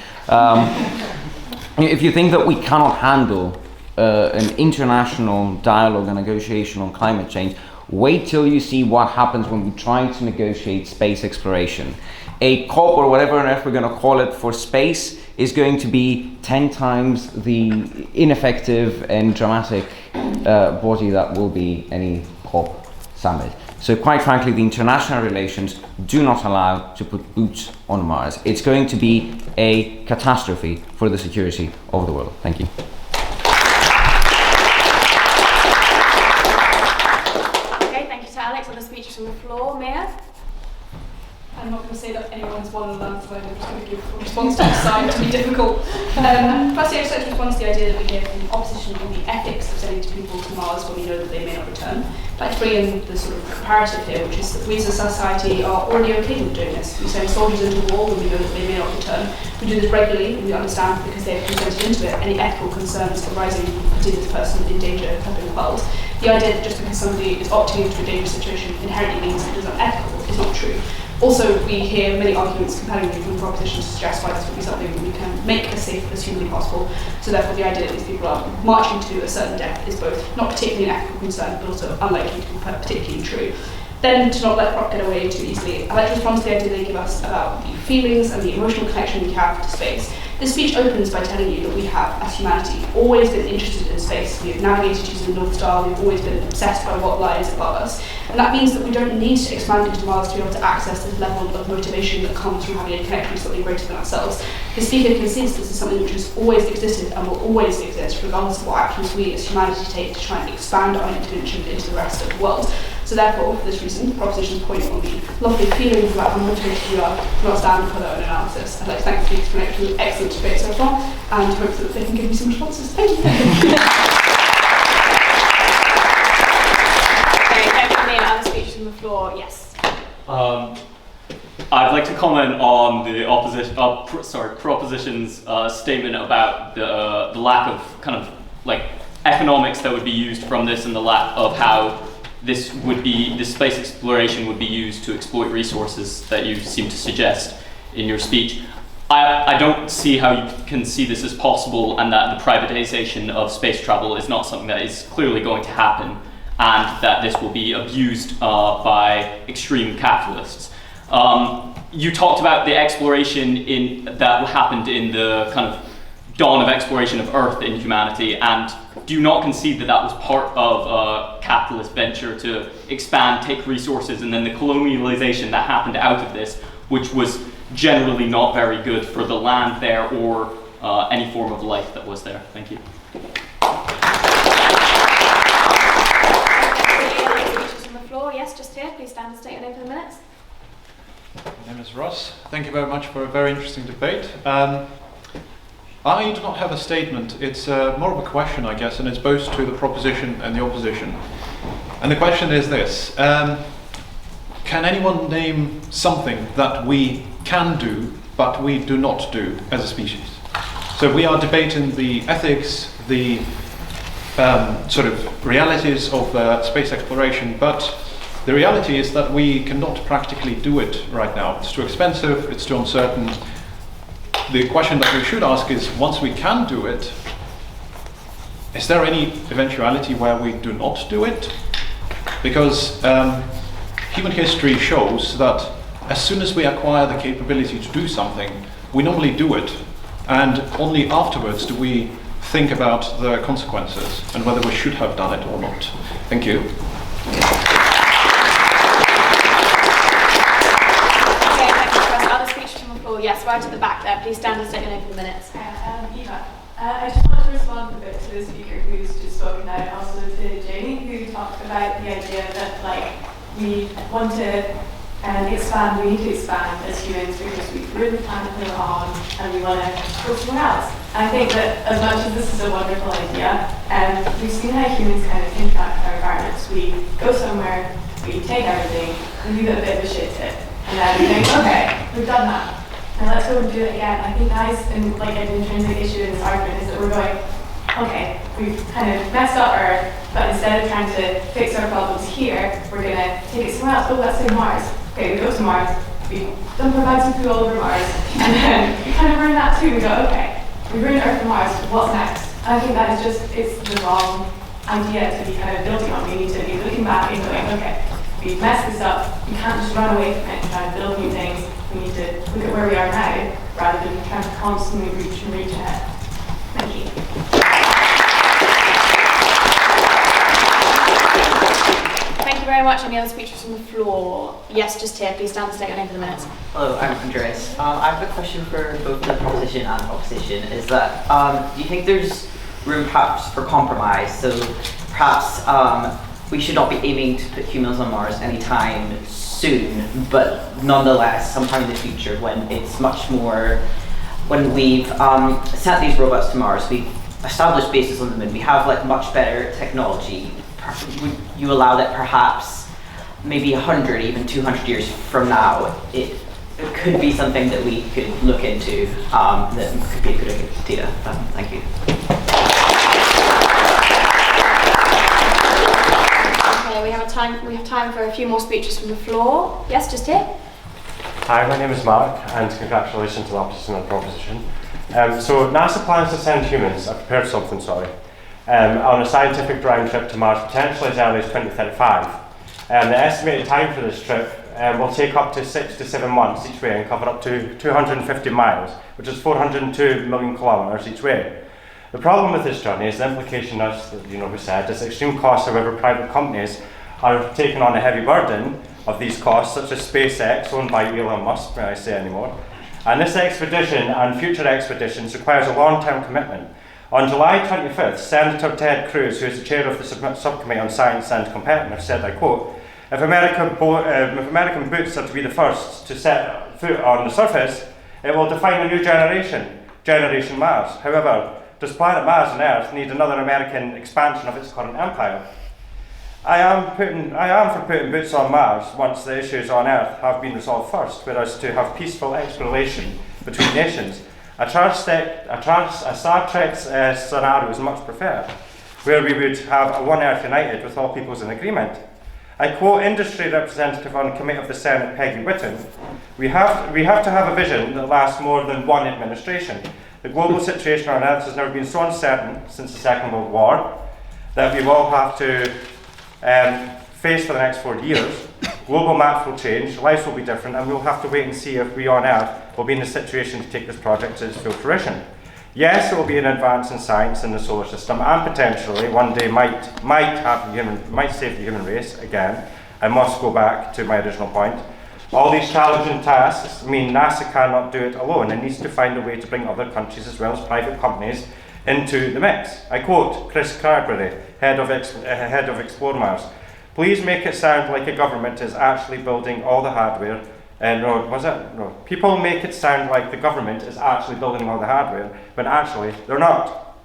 S8: if you think that we cannot handle an international dialogue and negotiation on climate change, wait till you see what happens when we try to negotiate space exploration. A COP, or whatever on earth we're going to call it, for space is going to be 10 times the ineffective and dramatic body that will be any COP summit. So quite frankly, the international relations do not allow to put boots on Mars. It's going to be a catastrophe for the security of the world. Thank you.
S1: Okay, thank you to Alex. Other speeches from the floor. Mia?
S3: I'm not going to say that anyone's won the landslide. I'm just going to give a response to each side to be difficult. Firstly, I'd just like to respond to the idea that we hear from opposition on the ethics of sending people to Mars when we know that they may not return. I'd like to bring in the sort of comparative here, which is that we as a society are already okay with doing this. We send soldiers into war when we know that they may not return. We do this regularly, and we understand because they have consented into it any ethical concerns arising from putting this person in danger of having quelled. The idea that just because somebody is opting into a dangerous situation inherently means it is unethical is not true. Also, we hear many arguments compellingly from propositions to suggest why this would be something that we can make as safe as humanly possible. So therefore, the idea that these people are marching to a certain death is both not particularly an ethical concern, but also unlikely to be particularly true. Then, to not let prop get away too easily, I'd like to respond to the idea they give us about the feelings and the emotional connection we have to space. This speech opens by telling you that we have, as humanity, always been interested in space. We have navigated using the North Star, we've always been obsessed by what lies above us. And that means that we don't need to expand into Mars to be able to access this level of motivation that comes from having a connection with something greater than ourselves. The speaker concedes this is something which has always existed and will always exist, regardless of what actions we as humanity take to try and expand our intervention into the rest of the world. So therefore, for this reason, the proposition's point on the lovely feelings about how motivated we are do not stand for their own analysis. I'd like to thank the speakers for an excellent debate so far, and hope that they can give me some responses. Thank you.
S1: Other speeches from the floor. Yes.
S9: I'd like to comment on the proposition's statement about the lack of kind of like economics that would be used from this, and the lack of how this space exploration would be used to exploit resources that you seem to suggest in your speech. I don't see how you can see this as possible, and that the privatization of space travel is not something that is clearly going to happen, and that this will be abused by extreme capitalists. You talked about the exploration that happened in the kind of dawn of exploration of Earth in humanity, and do you not concede that that was part of a capitalist venture to expand, take resources, and then the colonialization that happened out of this, which was generally not very good for the land there or any form of life that was there? Thank you.
S1: On the floor, yes, just here. Please stand and state your name for the minutes.
S10: My name is Ross. Thank you very much for a very interesting debate. I do not have a statement. It's more of a question, I guess, and it's both to the proposition and the opposition. And the question is this. Can anyone name something that we can do, but we do not do as a species? So we are debating the ethics, the sort of realities of space exploration, but the reality is that we cannot practically do it right now. It's too expensive, it's too uncertain. The question that we should ask is, once we can do it, is there any eventuality where we do not do it? Because human history shows that as soon as we acquire the capability to do something, we normally do it, and only afterwards do we think about the consequences and whether we should have done it or not. Thank you.
S1: Yes, right at the back there. Please stand and state your name for the minutes.
S11: Eva, I just wanted to respond a bit to the speaker who's just spoken now, and also to Jamie, who talked about the idea that we want to expand, we need to expand as humans because we've ruined the planet we're on and we want to go somewhere else. And I think that as much as this is a wonderful idea, we've seen how humans kind of interact with our environments. We go somewhere, we take everything, and leave it a bit of a shit tip. And then we think, okay, we've done that. Now let's go and do it again. I think that is an intrinsic issue in this argument, is that we're going, okay, we've kind of messed up Earth, but instead of trying to fix our problems here, we're going to take it somewhere else. Oh, let's say Mars. Okay, we go to Mars, we dump our bags of food all over Mars, and then we kind of ruin that too. We go, okay, we ruined Earth and Mars, what's next? And I think that is just, it's the wrong idea to be kind of building on. We need to be looking back and going, okay, we've messed this up, we can't just run away from it and try to build new things. We need to look at where we are now, rather than trying to constantly reach ahead. Thank you.
S1: Thank you very much. Any other speakers from the floor? Yes, just here. Please stand and state your name for the minutes.
S12: Hello, I'm Andreas. I have a question for both the proposition and opposition. Is that do you think there's room perhaps for compromise? So perhaps we should not be aiming to put humans on Mars anytime soon, but nonetheless, sometime in the future, when it's much more, when we've sent these robots to Mars, we've established bases on the moon, we have much better technology. Would you allow that perhaps maybe 100, even 200 years from now, it could be something that we could look into that could be a good idea? Thank you.
S1: We have time for a few more speeches from the floor. Yes, just here.
S13: Hi, my name is Mark, and congratulations to the opposition and proposition. So NASA plans to send humans, I've prepared something, sorry, on a scientific round trip to Mars potentially as early as 2035. The estimated time for this trip will take up to 6 to 7 months each way and cover up to 250 miles, which is 402 million kilometres each way. The problem with this journey is the implication, as we said, is extreme costs. However, private companies are taking on a heavy burden of these costs, such as SpaceX, owned by Elon Musk, may I say anymore. And this expedition and future expeditions requires a long-term commitment. On July 25th, Senator Ted Cruz, who is the chair of the Subcommittee on Science and Competitiveness, said, I quote, if American boots are to be the first to set foot on the surface, it will define a new Generation Mars. However, does planet Mars and Earth need another American expansion of its current empire? I am for putting boots on Mars once the issues on Earth have been resolved first, whereas to have peaceful exploration between nations. A Star Trek scenario is much preferred, where we would have a one Earth united with all peoples in agreement. I quote industry representative on the committee of the Senate, Peggy Whitten, we have to have a vision that lasts more than one administration. The global situation on Earth has never been so uncertain since the Second World War that we will have to face for the next 4 years. Global maps will change, lives will be different, and we'll have to wait and see if we on Earth will be in a situation to take this project to its full fruition. Yes, it will be an advance in science in the solar system, and potentially one day might save the human race again. I must go back to my original point. All these challenging tasks mean NASA cannot do it alone. It needs to find a way to bring other countries as well as private companies into the mix. I quote Chris Carberry, head of Explore Mars. Please make it sound like a government is actually building all the hardware. People make it sound like the government is actually building all the hardware, but actually they're not.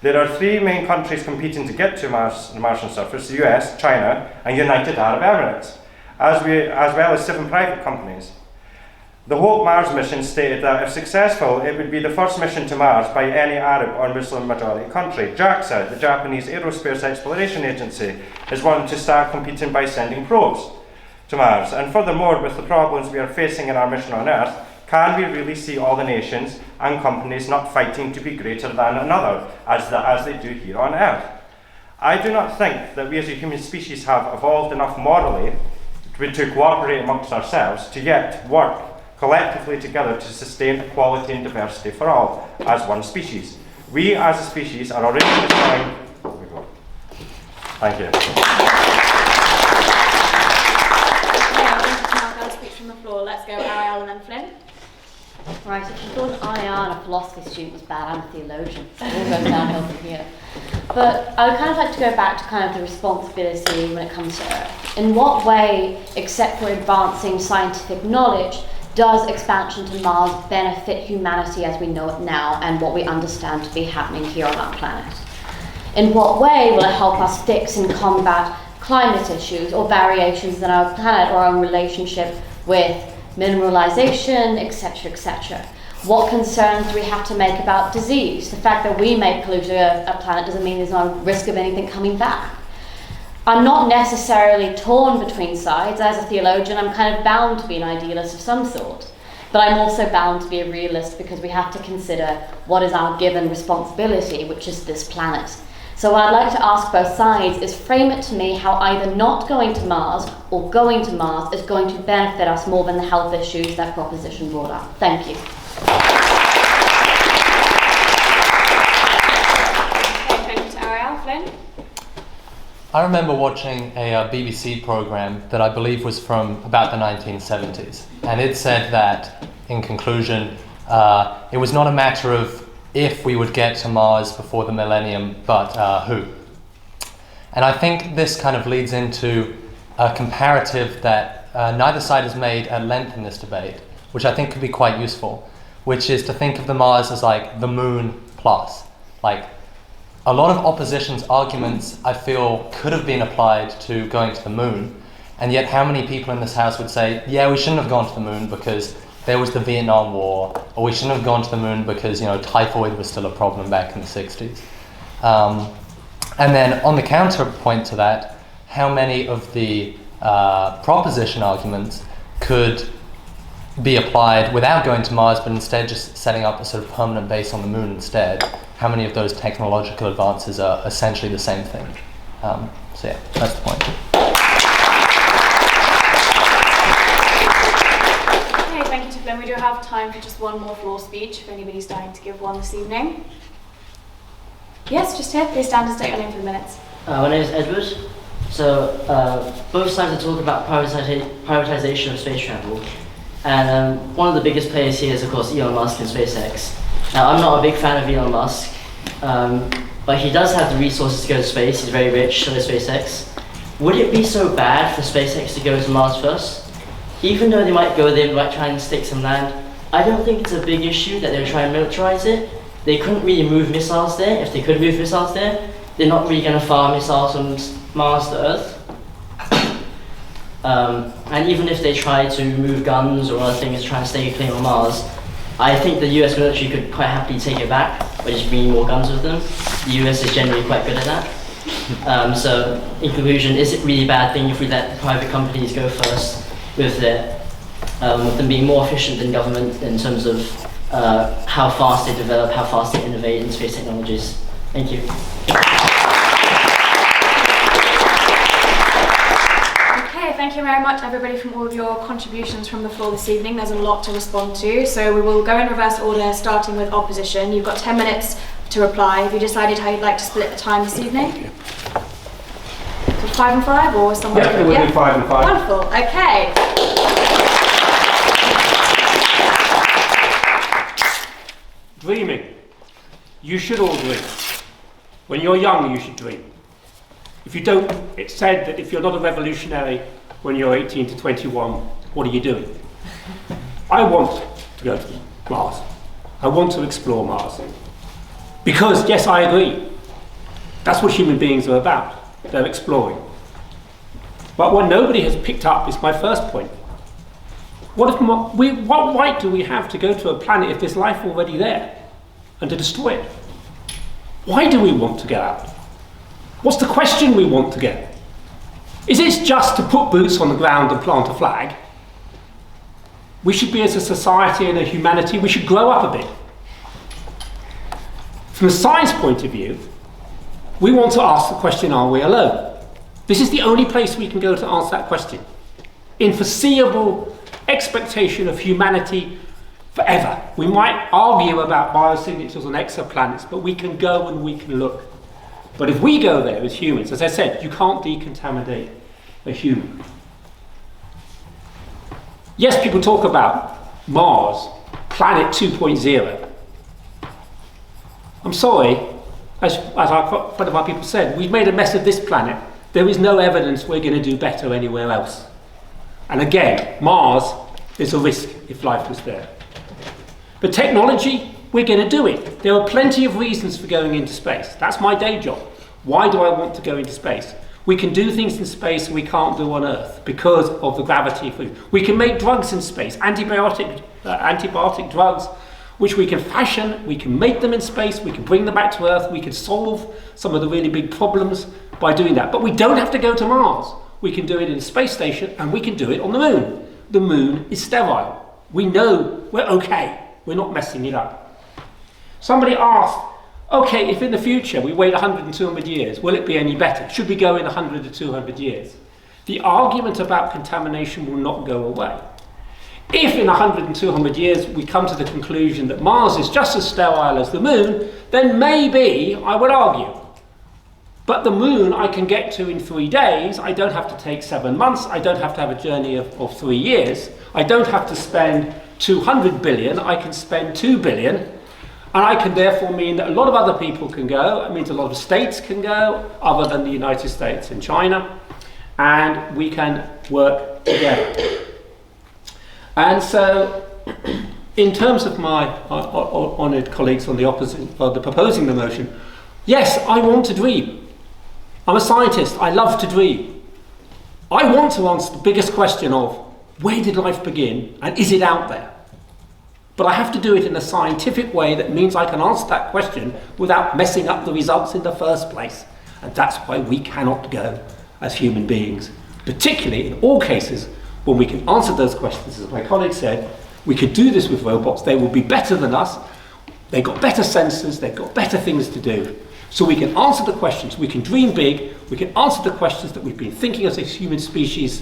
S13: There are 3 main countries competing to get to the Martian surface: the US, China, and United Arab Emirates, as well as 7 private companies. The Hope Mars mission stated that if successful, it would be the first mission to Mars by any Arab or Muslim majority country. JAXA, the Japanese Aerospace Exploration Agency, is wanting to start competing by sending probes to Mars. And furthermore, with the problems we are facing in our mission on Earth, can we really see all the nations and companies not fighting to be greater than another, as they do here on Earth? I do not think that we as a human species have evolved enough morally to cooperate amongst ourselves to yet work collectively together to sustain equality and diversity for all as one species. We as a species are already destroying. Thank you.
S1: From the floor. Let's go Ariel and then Flynn.
S14: Right, if you thought Iain, a philosophy student, was bad, I'm a theologian. So it all goes downhill from here. But I would kind of like to go back to kind of the responsibility when it comes to Earth. In what way, except for advancing scientific knowledge, does expansion to Mars benefit humanity as we know it now and what we understand to be happening here on our planet? In what way will it help us fix and combat climate issues or variations in our planet or our own relationship with mineralization, etc., etc.? What concerns do we have to make about disease? The fact that we may pollute a planet doesn't mean there's no risk of anything coming back. I'm not necessarily torn between sides. As a theologian, I'm kind of bound to be an idealist of some sort. But I'm also bound to be a realist because we have to consider what is our given responsibility, which is this planet. So what I'd like to ask both sides is frame it to me how either not going to Mars or going to Mars is going to benefit us more than the health issues that proposition brought up. Thank you.
S1: Okay, thank you to Ariel. Flynn?
S15: I remember watching a BBC programme that I believe was from about the 1970s, and it said that, in conclusion, it was not a matter of if we would get to Mars before the millennium, but who. And I think this kind of leads into a comparative that neither side has made at length in this debate, which I think could be quite useful, which is to think of the Mars as like the moon plus. Like, a lot of opposition's arguments, I feel, could have been applied to going to the moon, and yet how many people in this house would say, yeah, we shouldn't have gone to the moon because there was the Vietnam War, or we shouldn't have gone to the moon because, you know, typhoid was still a problem back in the 60s. And then on the counterpoint to that, how many of the proposition arguments could be applied without going to Mars, but instead just setting up a sort of permanent base on the moon instead? How many of those technological advances are essentially the same thing? So yeah, that's the point.
S1: Okay, thank you to Flynn. We do have time for just one more floor speech if anybody's dying to give one this evening. Yes, just here. Please stand and state your name for the minutes.
S16: My name is Edward. So both sides are talking about privatization of space travel. And one of the biggest players here is, of course, Elon Musk and SpaceX. Now, I'm not a big fan of Elon Musk, but he does have the resources to go to space. He's very rich, so is SpaceX. Would it be so bad for SpaceX to go to Mars first? Even though they might go there and might try and stick some land, I don't think it's a big issue that they're trying to militarize it. They couldn't really move missiles there. If they could move missiles there, they're not really going to fire missiles from Mars to Earth. And even if they try to move guns or other things, trying to stake a claim on Mars, I think the US military could quite happily take it back by just bringing more guns with them. The US is generally quite good at that. So, in conclusion, is it really a bad thing if we let private companies go first with them being more efficient than government in terms of how fast they develop, how fast they innovate in space technologies? Thank you.
S1: Thank you very much, everybody, from all of your contributions from the floor this evening. There's a lot to respond to, so we will go in reverse order, starting with opposition. You've got 10 minutes to reply. Have you decided how you'd like to split the time this evening? So 5 and 5, or someone?
S5: Yeah, we'll do 5 and 5.
S1: Wonderful. Okay.
S5: Dreaming. You should all dream. When you're young, you should dream. If you don't, it's said that if you're not a revolutionary when you're 18 to 21, what are you doing? I want to go to Mars. I want to explore Mars. Because, yes, I agree. That's what human beings are about. They're exploring. But what nobody has picked up is my first point. What right do we have to go to a planet if there's life already there and to destroy it? Why do we want to go out? What's the question we want to get? Is it just to put boots on the ground and plant a flag? We should be, as a society and a humanity, we should grow up a bit. From a science point of view, we want to ask the question, are we alone? This is the only place we can go to answer that question. In foreseeable expectation of humanity forever. We might argue about biosignatures on exoplanets, but we can go and we can look. But if we go there as humans, as I said, you can't decontaminate a human. Yes, people talk about Mars, planet 2.0. I'm sorry, as one of our people said, we've made a mess of this planet. There is no evidence we're going to do better anywhere else. And again, Mars is a risk if life was there. But technology, we're going to do it. There are plenty of reasons for going into space. That's my day job. Why do I want to go into space? We can do things in space we can't do on Earth because of the gravity of food. We can make drugs in space, antibiotic drugs, which we can fashion, we can make them in space, we can bring them back to Earth, we can solve some of the really big problems by doing that. But we don't have to go to Mars. We can do it in a space station and we can do it on the moon. The moon is sterile. We know we're okay. We're not messing it up. Somebody asked, okay, if in the future we wait 100 and 200 years, will it be any better? Should we go in 100 to 200 years? The argument about contamination will not go away. If in 100 and 200 years we come to the conclusion that Mars is just as sterile as the moon, then maybe I would argue. But the moon I can get to in 3 days. I don't have to take 7 months. I don't have to have a journey of 3 years. I don't have to spend 200 billion. I can spend 2 billion. And I can therefore mean that a lot of other people can go. It means a lot of states can go, other than the United States and China. And we can work together. And so, in terms of my honoured colleagues on the opposite, the proposing the motion, yes, I want to dream. I'm a scientist. I love to dream. I want to answer the biggest question of where did life begin and is it out there? But I have to do it in a scientific way that means I can answer that question without messing up the results in the first place. And that's why we cannot go as human beings, particularly in all cases when we can answer those questions. As my colleague said, we could do this with robots. They will be better than us. They've got better sensors. They've got better things to do. So we can answer the questions. We can dream big. We can answer the questions that we've been thinking as a human species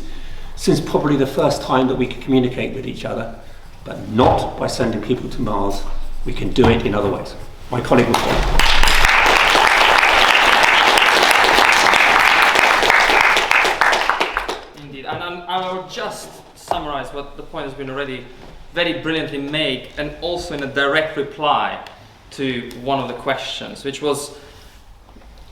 S5: since probably the first time that we could communicate with each other, but not by sending people to Mars. We can do it in other ways. My colleague will follow.
S2: Indeed, and I will just summarize what the point has been already very brilliantly made, and also in a direct reply to one of the questions, which was,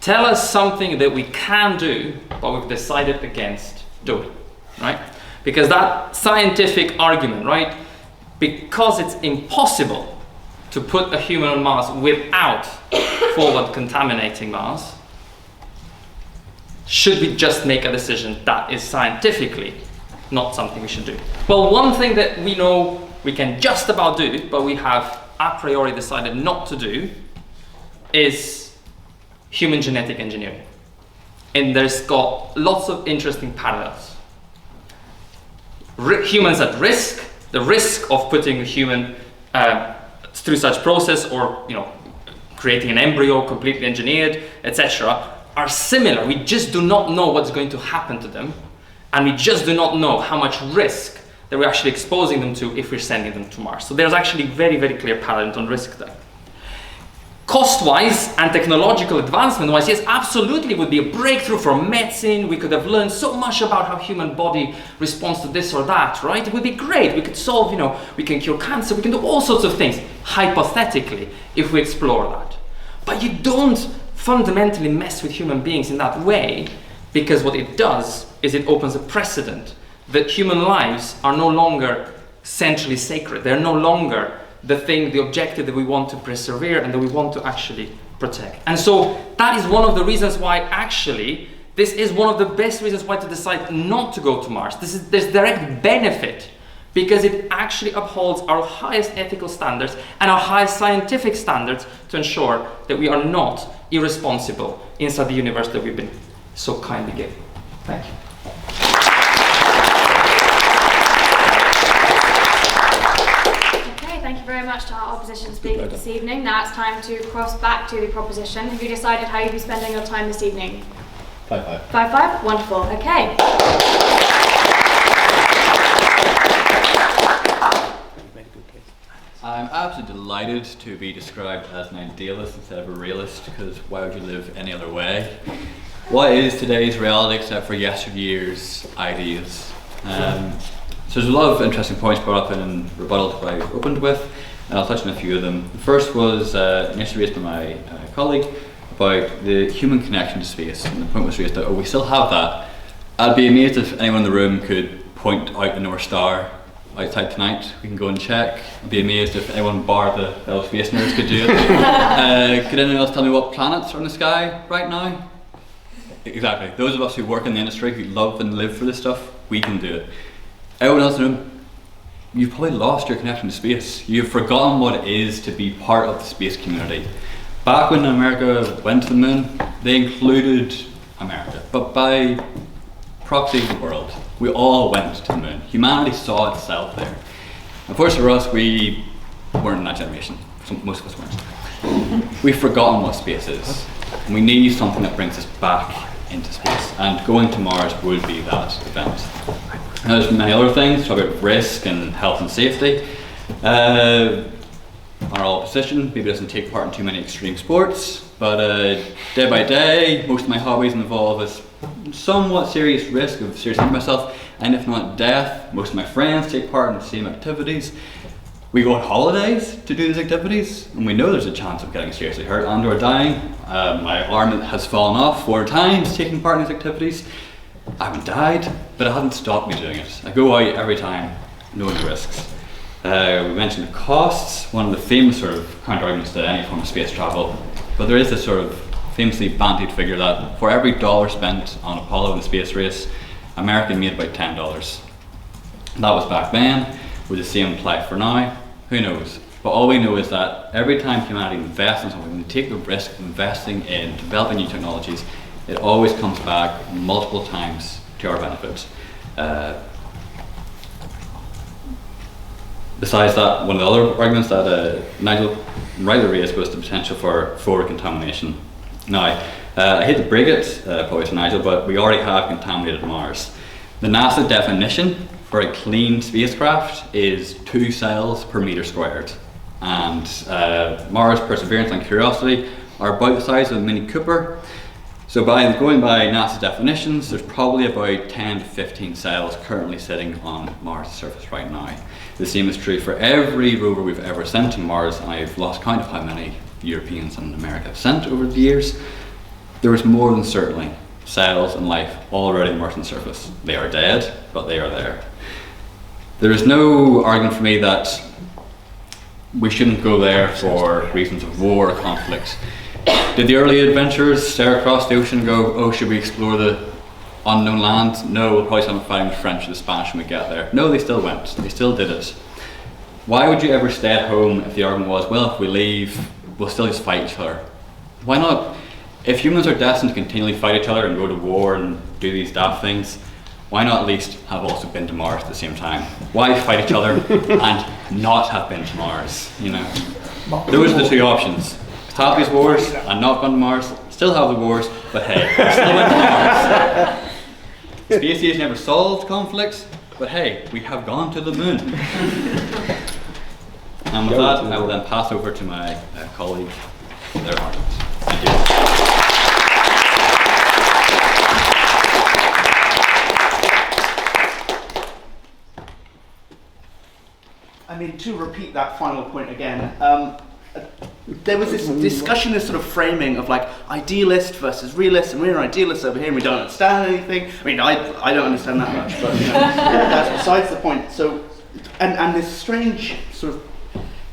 S2: tell us something that we can do, but we've decided against doing, right? Because that scientific argument, right? Because it's impossible to put a human on Mars without forward contaminating Mars, should we just make a decision that is scientifically not something we should do? Well, one thing that we know we can just about do, but we have a priori decided not to do, is human genetic engineering. and there's got lots of interesting parallels. Humans at risk, the risk of putting a human through such process, or creating an embryo completely engineered, etc., are similar. We just do not know what's going to happen to them, and we just do not know how much risk that we're actually exposing them to if we're sending them to Mars. So there's actually very, very clear parallel on risk there. Cost-wise and technological advancement-wise, yes, absolutely would be a breakthrough for medicine. We could have learned so much about how human body responds to this or that, right? It would be great. We could solve, we can cure cancer, we can do all sorts of things, hypothetically, if we explore that. But you don't fundamentally mess with human beings in that way, because what it does is it opens a precedent that human lives are no longer centrally sacred. They're no longer the objective that we want to persevere and that we want to actually protect. And so that is one of the reasons why actually, this is one of the best reasons why to decide not to go to Mars. There's direct benefit, because it actually upholds our highest ethical standards and our highest scientific standards to ensure that we are not irresponsible inside the universe that we've been so kindly given. Thank you.
S1: Thank you very much to our opposition speaker this evening. Now it's time to cross back to the proposition. Have you decided how you'll be spending your time this evening?
S4: 5-5.
S1: 5-5? Wonderful. Okay.
S4: I'm absolutely delighted to be described as an idealist instead of a realist, because why would you live any other way? What is today's reality except for yesteryear's ideas? So there's a lot of interesting points brought up in rebuttal to what I opened with, and I'll touch on a few of them. The first was initially raised by my colleague about the human connection to space, and the point was raised that, we still have that. I'd be amazed if anyone in the room could point out the North Star outside tonight. We can go and check. I'd be amazed if anyone bar the fellow space nerds could do it. Could anyone else tell me what planets are in the sky right now? Exactly. Those of us who work in the industry, who love and live for this stuff, we can do it. Everyone else in the room, you've probably lost your connection to space. You've forgotten what it is to be part of the space community. Back when America went to the moon, they included America, but by proxy of the world, we all went to the moon. Humanity saw itself there. Of course, for us, we weren't in that generation. Most of us weren't. We've forgotten what space is, and we need something that brings us back into space. And going to Mars would be that event. Now, there's many other things, talk about risk and health and safety. Our opposition maybe doesn't take part in too many extreme sports, but day by day, most of my hobbies involve a somewhat serious risk of seriously hurting myself, and if not death. Most of my friends take part in the same activities. We go on holidays to do these activities, and we know there's a chance of getting seriously hurt and or dying. My arm has fallen off 4 times taking part in these activities. I haven't died, but it hasn't stopped me doing it. I go out every time, knowing the risks. We mentioned the costs, one of the famous sort of counter-arguments to any form of space travel, but there is this sort of famously bandied figure that for every $1 spent on Apollo in the space race, America made about $10. That was back then. Would the same apply for now? Who knows? But all we know is that every time humanity invests in something, when they take the risk of investing in developing new technologies, it always comes back multiple times to our benefit. Besides that, one of the other arguments that Nigel rightly raised was the potential for forward contamination. Now, I hate to break it, probably to Nigel, but we already have contaminated Mars. The NASA definition for a clean spacecraft is 2 cells per meter squared. And Mars, Perseverance and Curiosity are about the size of a Mini Cooper. So going by NASA definitions, there's probably about 10 to 15 cells currently sitting on Mars' surface right now. The same is true for every rover we've ever sent to Mars, and I've lost count of how many Europeans and America have sent over the years. There is more than certainly cells and life already on the Martian surface. They are dead, but they are there. There is no argument for me that we shouldn't go there for reasons of war or conflict. Did the early adventurers stare across the ocean and go, oh, should we explore the unknown land? No, we'll probably start fighting the French or the Spanish when we get there. No, they still went. They still did it. Why would you ever stay at home if the argument was, well, if we leave, we'll still just fight each other? Why not if humans are destined to continually fight each other and go to war and do these daft things, why not at least have also been to Mars at the same time? Why fight each other and not have been to Mars? You know, those are the two options. Have these wars and not gone to Mars. Still have the wars, but hey, still went to Mars. Space age never solved conflicts, but hey, we have gone to the moon. And with that, I will then pass over to my colleague, their argument. Thank you.
S6: I mean, to repeat that final point again, there was this discussion, this sort of framing of like idealist versus realist, and we're idealists over here and we don't understand anything. I mean, I don't understand that much, but you know, that's besides the point. So, and this strange sort of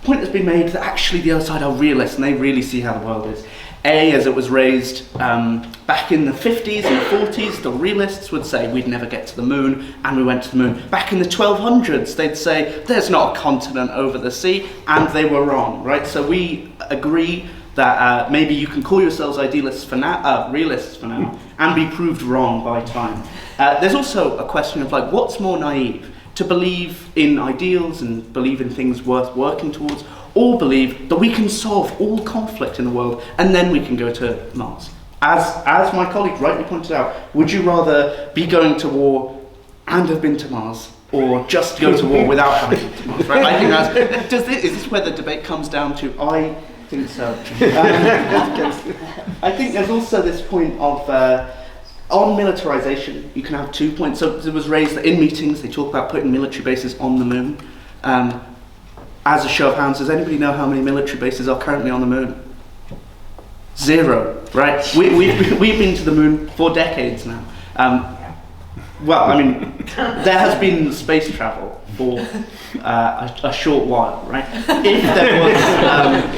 S6: point has been made that actually the other side are realists and they really see how the world is. As it was raised back in the 50s and 40s, the realists would say we'd never get to the moon, and we went to the moon. Back in the 1200s, they'd say there's not a continent over the sea, and they were wrong, right? So we agree that maybe you can call yourselves idealists for now, realists for now, and be proved wrong by time. There's also a question of like, what's more naive? To believe in ideals and believe in things worth working towards, or believe that we can solve all conflict in the world and then we can go to Mars. As my colleague rightly pointed out, would you rather be going to war and have been to Mars, or just go to war without having been to Mars? Right? I think is this where the debate comes down to? I think so. I think there's also this point of on militarization. You can have 2 points. So it was raised that in meetings they talk about putting military bases on the moon. As a show of hands, does anybody know how many military bases are currently on the moon? 0, right? We've been to the moon for decades now. Well, I mean, there has been space travel for a short while, right?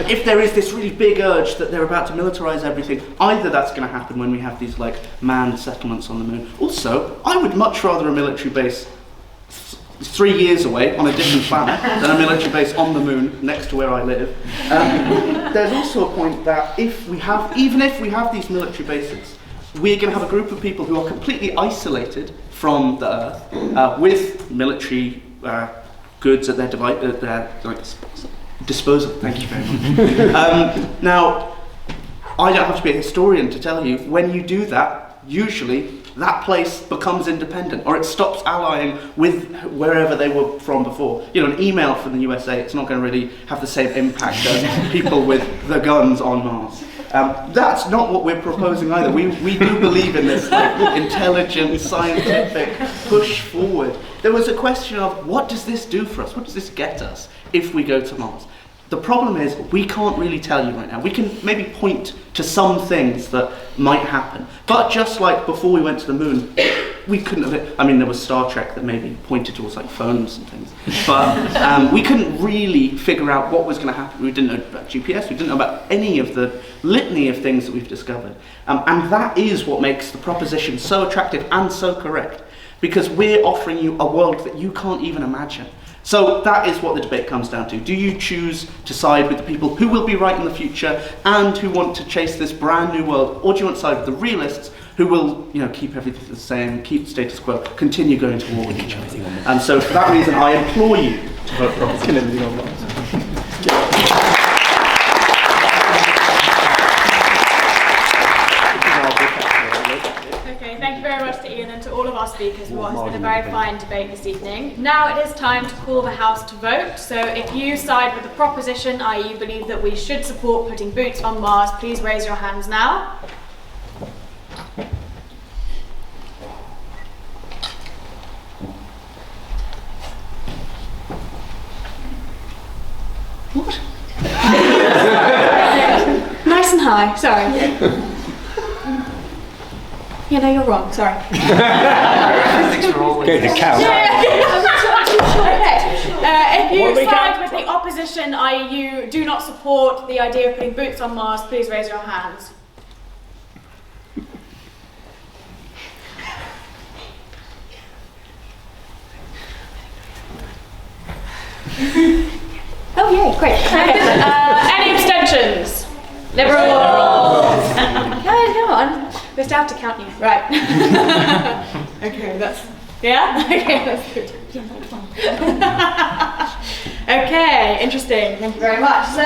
S6: If there is this really big urge that they're about to militarize everything, either that's going to happen when we have these like manned settlements on the moon. Also, I would much rather a military base 3 years away on a different planet than a military base on the moon next to where I live. There's also a point that even if we have these military bases, we're going to have a group of people who are completely isolated from the Earth with military goods at their disposal. Thank you very much. Now, I don't have to be a historian to tell you, when you do that, usually that place becomes independent, or it stops allying with wherever they were from before. You know, an email from the USA, it's not going to really have the same impact as people with the guns on Mars. That's not what we're proposing either. We do believe in this like, intelligent, scientific push forward. There was a question of, what does this do for us? What does this get us if we go to Mars? The problem is, we can't really tell you right now. We can maybe point to some things that might happen. But just like before we went to the moon, we couldn't have, I mean, there was Star Trek that maybe pointed towards like phones and things. But we couldn't really figure out what was going to happen. We didn't know about GPS, we didn't know about any of the litany of things that we've discovered. And that is what makes the proposition so attractive and so correct. Because we're offering you a world that you can't even imagine. So that is what the debate comes down to. Do you choose to side with the people who will be right in the future and who want to chase this brand new world, or do you want to side with the realists who will, you know, keep everything the same, keep the status quo, continue going to war with each other? And so for that reason, I implore you to vote for proposition.
S1: Thank you very much to Iain and to all of our speakers for what has been a very fine debate this evening. Now it is time to call the House to vote. So if you side with the proposition, i.e. you believe that we should support putting boots on Mars, please raise your hands now. What? Nice and high, sorry. Yeah, no, you're wrong, sorry.
S5: Go to count.
S1: If you side with the opposition, i.e. you do not support the idea of putting boots on Mars, please raise your hands. Oh yeah, great. Okay. Any abstentions? Liberals. Okay. We still have to count you. Right. Okay, that's... Yeah? Okay, that's good. Okay, interesting. Thank you very much. So,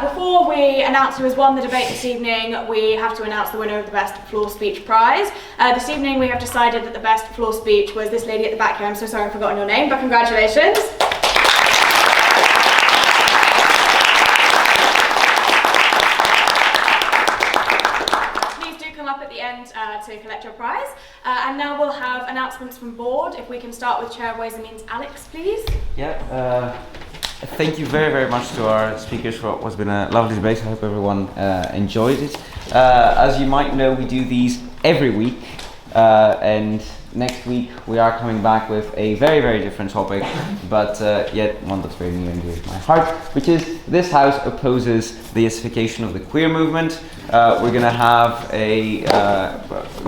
S1: before we announce who has won the debate this evening, we have to announce the winner of the Best Floor Speech Prize. This evening we have decided that the best floor speech was this lady at the back here. I'm so sorry I've forgotten your name, but congratulations. Please do come up at the end to collect your prize. And now we'll have announcements from board. If we can start with Chair of Ways and Means, Alex, please.
S8: Yeah. Thank you very, very much to our speakers for what's been a lovely debate. I hope everyone enjoyed it. As you might know, we do these every week, and next week we are coming back with a very, very different topic, but yet one that's very near and dear to my heart, which is this house opposes the issification of the queer movement. We're going to have a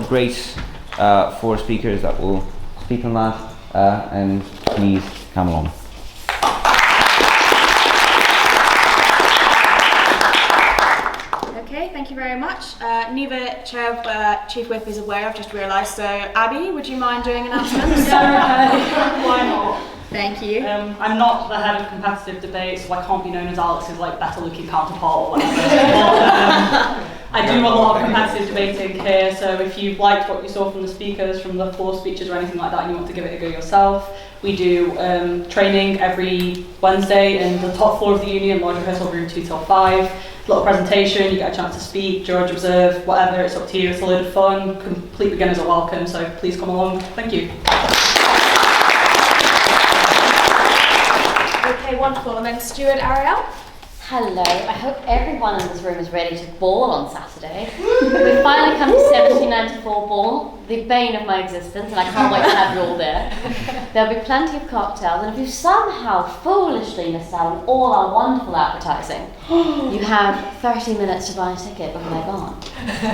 S8: great 4 speakers that will speak on that, and please come along.
S1: Okay, thank you very much. Neither Chair of Chief Whip is aware, I've just realised, so Abby, would you mind doing announcements?
S3: Why not?
S1: Thank you.
S3: I'm not the head of competitive debate, so I can't be known as Alex's better looking counterpart or whatever. But, I do a lot of competitive debating here, so if you liked what you saw from the speakers, from the floor speeches or anything like that, and you want to give it a go yourself, we do training every Wednesday in the top floor of the Union, large rehearsal room 2 till 5. Little presentation, you get a chance to speak, judge, observe, whatever, it's up to you. It's a load of fun, complete beginners are welcome, so please come along. Thank you.
S1: Okay, wonderful. And then Stewart, Ariel?
S14: Hello, I hope everyone in this room is ready to ball on Saturday. We've finally come to 1794 ball, the bane of my existence, and I can't wait to have you all there. There'll be plenty of cocktails, and if you somehow foolishly missed out on all our wonderful advertising, you have 30 minutes to buy a ticket when they're gone.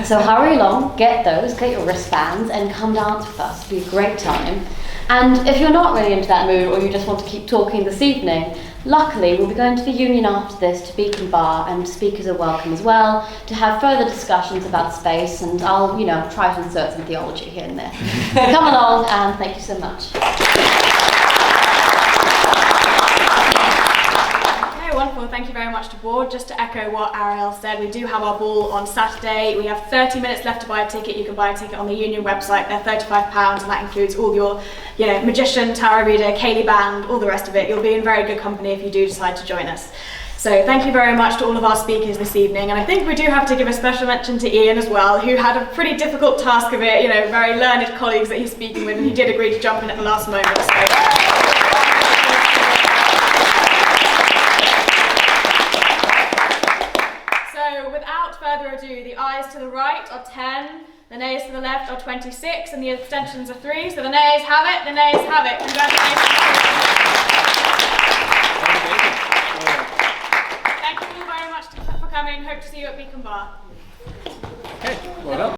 S14: So hurry along, get those, get your wristbands, and come dance with us. It'll be a great time. And if you're not really into that mood, or you just want to keep talking this evening, luckily we'll be going to the Union after this to Beacon Bar, and speakers are welcome as well to have further discussions about space, and I'll, try to insert some theology here and there. Come along, and thank you so much.
S1: Wonderful, thank you very much to board. Just to echo what Ariel said, we do have our ball on Saturday. We have 30 minutes left to buy a ticket. You can buy a ticket on the Union website. They're £35, and that includes all your, magician, tarot reader, Cayley band, all the rest of it. You'll be in very good company if you do decide to join us. So thank you very much to all of our speakers this evening, and I think we do have to give a special mention to Iain as well, who had a pretty difficult task of it, very learned colleagues that he's speaking with, and he did agree to jump in at the last moment. So without further ado, the ayes to the right are 10, the nays to the left are 26, and the abstentions are 3, so the nays have it, the nays have it. Congratulations. Thank you all very much for coming. Hope to see you at Beacon Bar.
S5: Okay, well done.